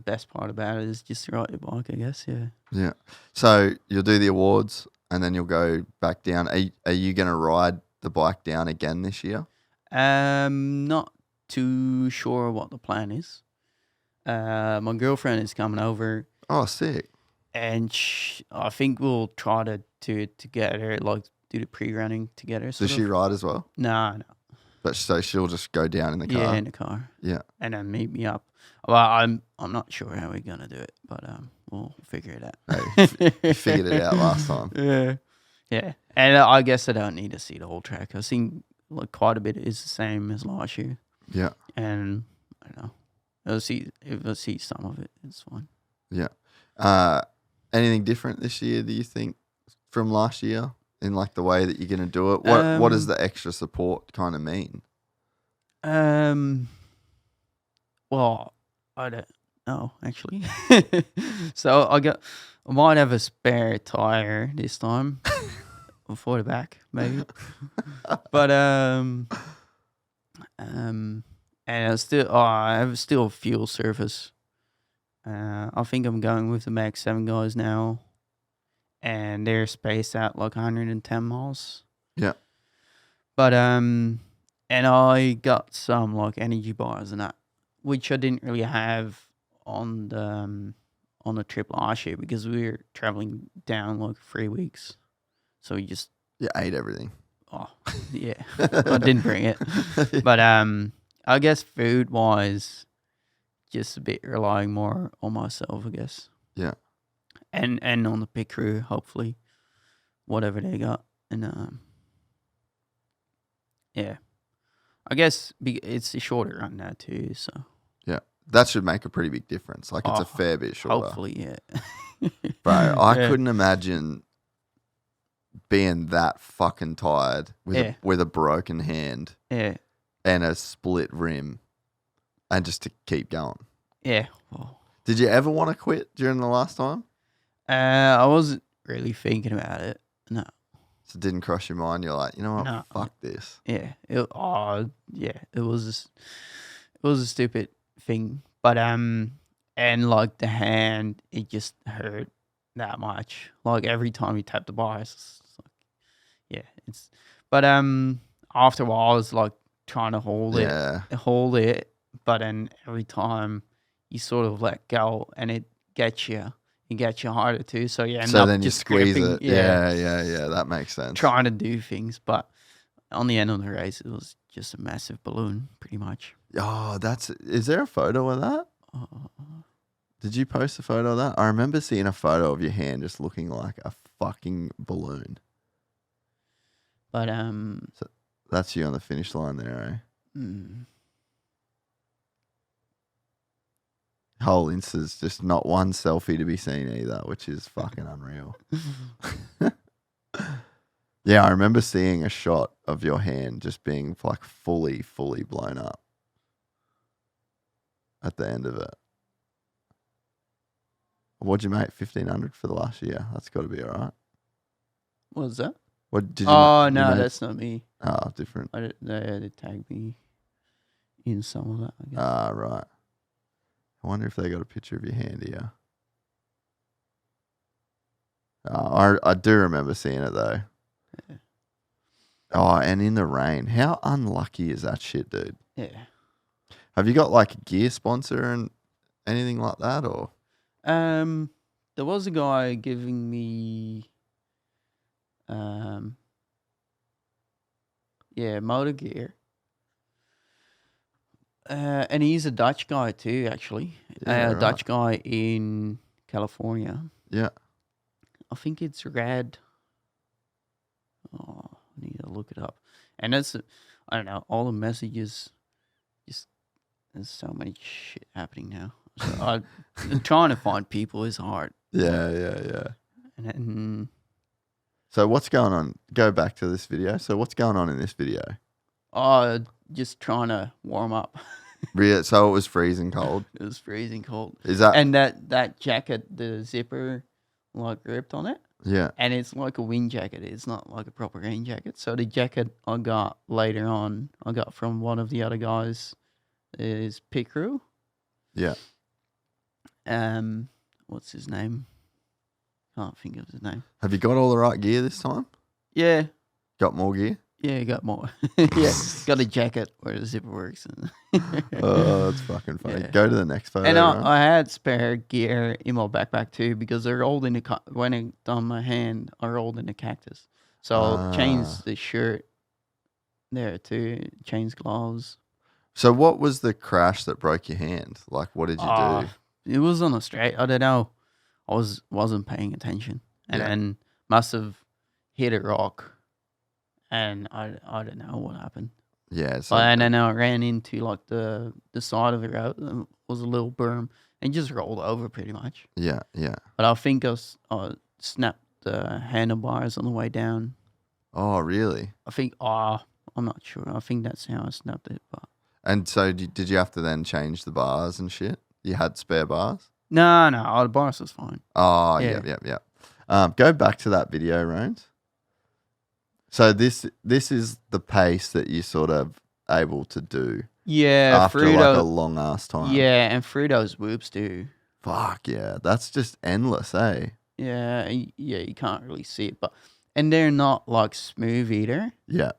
best part about it is just to ride your bike, I guess. Yeah. So you'll do the awards and then you'll go back down. Are you going to ride the bike down again this year? Not too sure what the plan is. My girlfriend is coming over. Oh, sick. And I think we'll try to do it together, like do the pre-running together. Does she ride as well? No. But so she'll just go down in the car? Yeah, in the car. Yeah. And then meet me up. Well, I'm not sure how we're gonna do it, but we'll figure it out. Hey, you figured it out last time. Yeah. And I guess I don't need to see the whole track. I think like quite a bit is the same as last year. Yeah. And I don't know. If I see some of it, it's fine. Yeah. Anything different this year, do you think, from last year? in like the way that you're going to do it? What does the extra support kind of mean? Well, I don't know actually. So I might have a spare tire this time for the back, maybe. But and I have still fuel surface. I think I'm going with the Max 7 guys now, and they're spaced out like 110 miles. Yeah. But and I got some like energy bars and that, which I didn't really have on the trip last year because we were traveling down like 3 weeks, so we just ate everything. Oh yeah, I didn't bring it, but I guess food wise, just a bit relying more on myself, I guess. Yeah. And on the pit crew, hopefully, whatever they got, and yeah, I guess it's a shorter run now too, so yeah, that should make a pretty big difference. Like it's a fair bit shorter. Hopefully, yeah. Bro, I couldn't imagine being that fucking tired with a broken hand, and a split rim, and just to keep going. Yeah. Well, did you ever want to quit during the last time? I wasn't really thinking about it. No. So it didn't cross your mind. You're like, you know what? No. Fuck this. Yeah. It was a stupid thing, but and like the hand, it just hurt that much. Like every time you tap the bars, it's like, yeah, it's. But after a while, I was like trying to hold it, but then every time you sort of let go, and it gets you harder too. So you end up then just you squeeze gripping, it. Yeah. That makes sense. Trying to do things, but on the end of the race, it was just a massive balloon, pretty much. Oh, is there a photo of that? Did you post a photo of that? I remember seeing a photo of your hand just looking like a fucking balloon. But so that's you on the finish line there, eh? Whole Insta's just not one selfie to be seen either, which is fucking unreal. Yeah, I remember seeing a shot of your hand just being like fully blown up at the end of it. What'd you make? 1,500 for the last year. That's got to be all right. What was that? What did you? Oh no, that's not me. Oh, different. They tagged me in some of that, I guess. Ah, right. I wonder if they got a picture of your hand here. I do remember seeing it though. Yeah. Oh, and in the rain. How unlucky is that shit, dude? Yeah. Have you got like a gear sponsor and anything like that, or? There was a guy giving me, motor gear. And he's a Dutch guy too, actually. Yeah, right. Dutch guy in California. Yeah. I think it's Rad. Oh, I need to look it up. And I don't know, all the messages, just there's so many shit happening now. So trying to find people is hard. Yeah. And then, so what's going on? Go back to this video. So what's going on in this video? just trying to warm up. Really? So it was freezing cold? It was freezing cold. Is that? And that jacket, the zipper, like ripped on it. Yeah. And it's like a wind jacket. It's not like a proper rain jacket. So the jacket I got later on, I got from one of the other guys, is pit crew. Yeah. What's his name? Can't think of his name. Have you got all the right gear this time? Yeah. Got more gear? Yeah, got more. Yeah, got a jacket where the zipper works. Oh, that's fucking funny. Yeah. Go to the next photo. And right? I had spare gear in my backpack too because I rolled in when I done my hand, I rolled in the cactus. So I changed the shirt there too, changed gloves. So what was the crash that broke your hand? Like, what did you do? It was on a straight. I don't know. I wasn't paying attention, and then must have hit a rock, and I don't know what happened. Yeah. So and then I ran into like the side of the road. And was a little berm and just rolled over pretty much. Yeah. But I think I snapped the handlebars on the way down. Oh, really? I think, I'm not sure. I think that's how I snapped it. But And so did you have to then change the bars and shit? You had spare bars? no, the bars was fine. Oh, Yeah. yep. Go back to that video, Rones. So this is the pace that you sort of able to do Yeah, after like a long ass time. Yeah, and through those whoops too. Fuck yeah, that's just endless, eh? Yeah, you can't really see it, and they're not like smooth either. Yeah.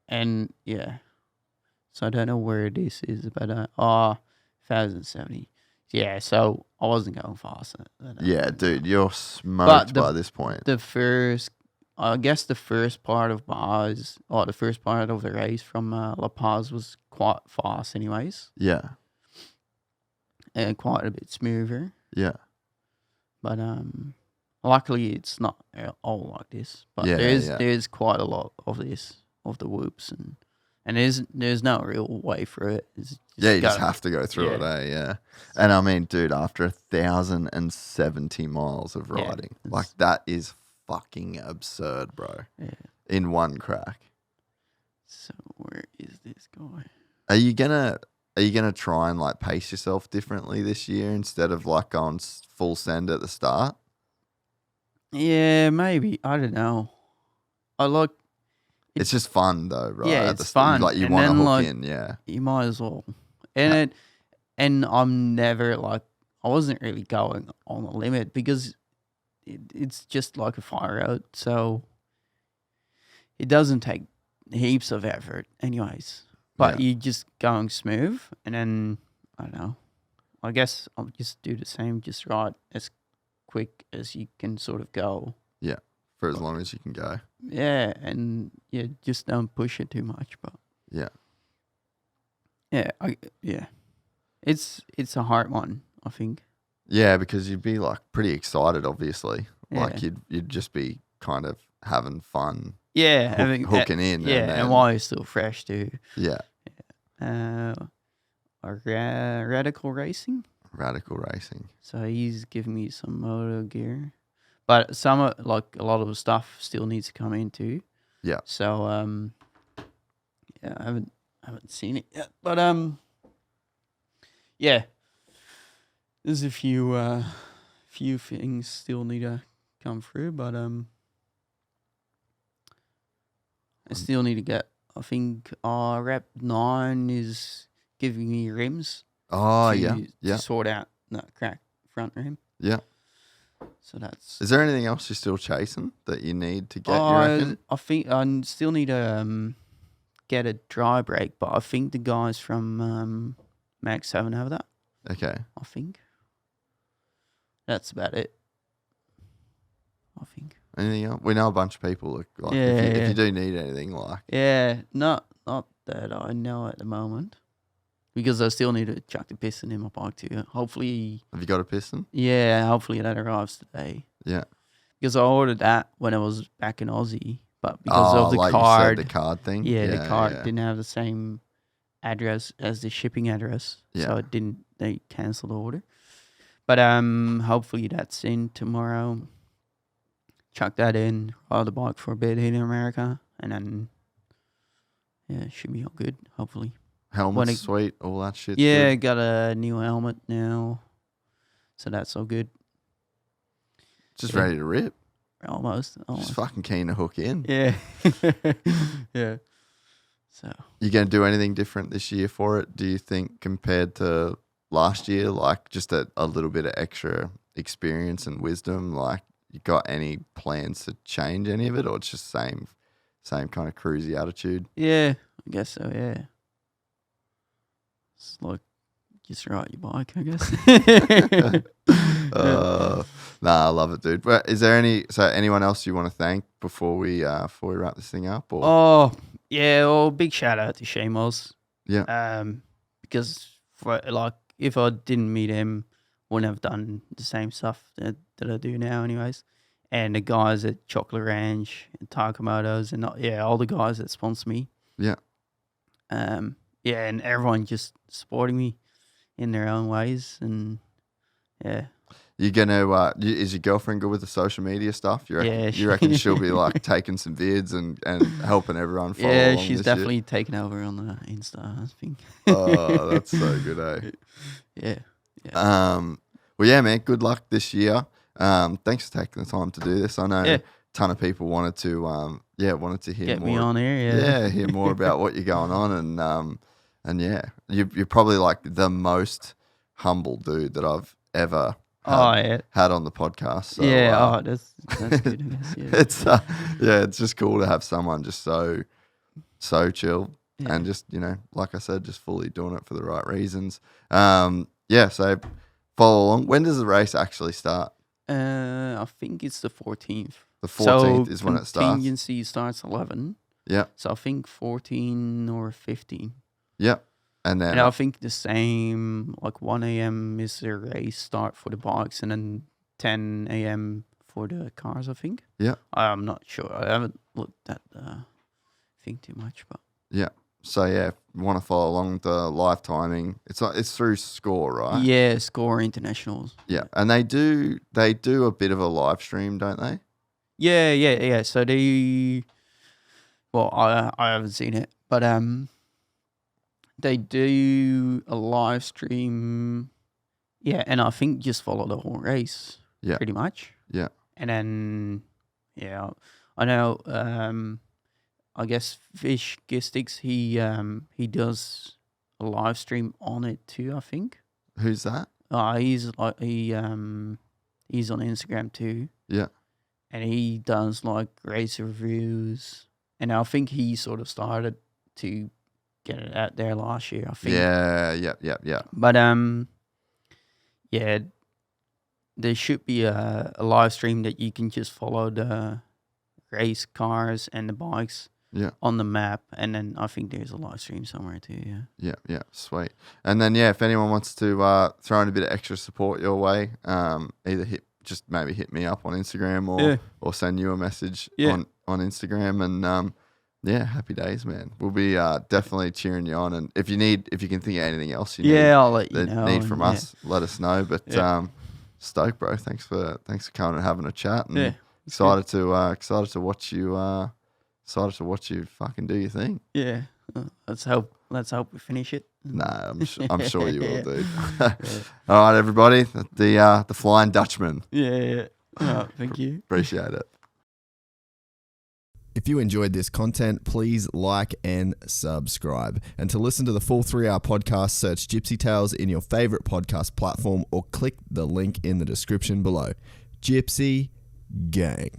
And yeah, so I don't know where this is, but 1070. Yeah, so I wasn't going fast. Yeah, dude, you're smoked by this point. I guess the first part of the first part of the race from La Paz was quite fast, anyways. Yeah. And quite a bit smoother. Yeah. But luckily it's not all like this. But Yeah, there's quite a lot of this, of the whoops, and there's no real way through it. You just have to go through it, eh? Yeah. And I mean, dude, after 1,070 miles of riding, like that is fucking absurd, bro. Yeah. In one crack. So where is this guy? Are you gonna try and like pace yourself differently this year instead of like going full send at the start? Yeah, maybe. I don't know. It's just fun though, right? Yeah, it's fun. Like you want to hook in, yeah. You might as well. And I'm never I wasn't really going on the limit because it's just like a fire out, so it doesn't take heaps of effort anyways. But you're just going smooth, and then, I don't know, I guess I'll just do the same, just ride as quick as you can sort of go. Yeah, for as long as you can go. Yeah, and just don't push it too much. But yeah. It's a hard one, I think. Yeah, because you'd be like pretty excited, obviously. Yeah. Like you'd just be kind of having fun. Yeah, hooking in. Yeah, and while you're still fresh too. Yeah. Radical Racing. Radical Racing. So he's giving me some moto gear, but some a lot of the stuff still needs to come in too. Yeah. So I haven't seen it yet, but yeah, there's a few things still need to come through, but I still need to get. I think Rep 9 is giving me rims. Oh, to yeah. sort out that crack front rim. Yeah. So that's. Is there anything else you're still chasing that you need to get, you reckon? I think I still need to get a dry brake, but I think the guys from Max 7 have that. Okay. I think. That's about it. I think. Anything else? We know a bunch of people. Like, if you do need anything, like. Yeah, not that I know at the moment. Because I still need to chuck the piston in my bike too. Hopefully. Have you got a piston? Yeah, hopefully that arrives today. Yeah. Because I ordered that when I was back in Aussie, but because of the like card. You said, the card thing? Yeah, the card didn't have the same address as the shipping address. Yeah. So they cancelled the order. But hopefully that's in tomorrow. Chuck that in, ride the bike for a bit here in America, and then it should be all good, hopefully. Helmet's sweet, all that shit. Yeah, got a new helmet now. So that's all good. Just ready to rip. Almost. Just fucking keen to hook in. Yeah. Yeah. So. You going to do anything different this year for it, do you think, compared to last year? Like just a little bit of extra experience and wisdom? Like you got any plans to change any of it, or it's just same kind of cruisy attitude? Yeah, I guess so, yeah. It's like just ride your bike, I guess. Nah, I love it, dude. But is there anyone else you want to thank before we wrap this thing up? Or? Oh, yeah, well, big shout out to Shamos. Yeah. Because if I didn't meet him, wouldn't have done the same stuff that I do now anyways. And the guys at Chocolate Ranch and Takamoto's and all the guys that sponsor me. Yeah. Yeah, and everyone just supporting me in their own ways, and yeah. You gonna? Is your girlfriend good with the social media stuff? You reckon, Yeah, you reckon she'll be like taking some vids and helping everyone follow Yeah, along she's this definitely year? taken over on the Insta, I think. Oh, that's so good, Yeah. Well, yeah, man. Good luck this year. Thanks for taking the time to do this. I know a ton of people wanted to hear Get more. me on here, Yeah, hear more about what you're going on, and yeah, you're probably like the most humble dude that I've ever had on the podcast. So, that's good, I guess. Yeah. it's just cool to have someone just so chill and just, like I said, just fully doing it for the right reasons. So follow along. When does the race actually start? I think it's the 14th. The 14th is when it starts. Contingency starts 11. Yeah. So I think 14 or 15. Yeah. And then I think the same, like 1 a.m. is the race start for the bikes, and then 10 a.m. for the cars, I think. Yeah. I'm not sure. I haven't looked at the thing too much, but. Yeah. So yeah, if you want to follow along the live timing, it's through Score, right? Yeah, Score Internationals. Yeah. And they do a bit of a live stream, don't they? Yeah. So I haven't seen it, but they do a live stream. Yeah, and I think just follow the whole race. Yeah. Pretty much. Yeah. And then I know. I guess Fish Gistics, he does a live stream on it too, I think. Who's that? He's on Instagram too. Yeah. And he does like race reviews. And I think he sort of started to get it out there last year, I think. Yeah. But there should be a live stream that you can just follow the race cars and the bikes. Yeah. On the map, and then I think there's a live stream somewhere too. Yeah, sweet. And then if anyone wants to throw in a bit of extra support your way, either maybe hit me up on Instagram or send you a message on Instagram, and happy days, man. We'll be definitely cheering you on, and if you can think of anything else you need, I'll let you know. Need from us, let us know. But stoked, bro. Thanks for coming and having a chat, and excited to watch you. Excited to watch you fucking do your thing. Yeah, let's hope we finish it. Nah, I'm sure you will, dude. All right, everybody, the Flying Dutchman. Yeah. Thank you. Appreciate it. If you enjoyed this content, please like and subscribe. And to listen to the full 3-hour podcast, search Gypsy Tales in your favorite podcast platform or click the link in the description below. Gypsy Gang.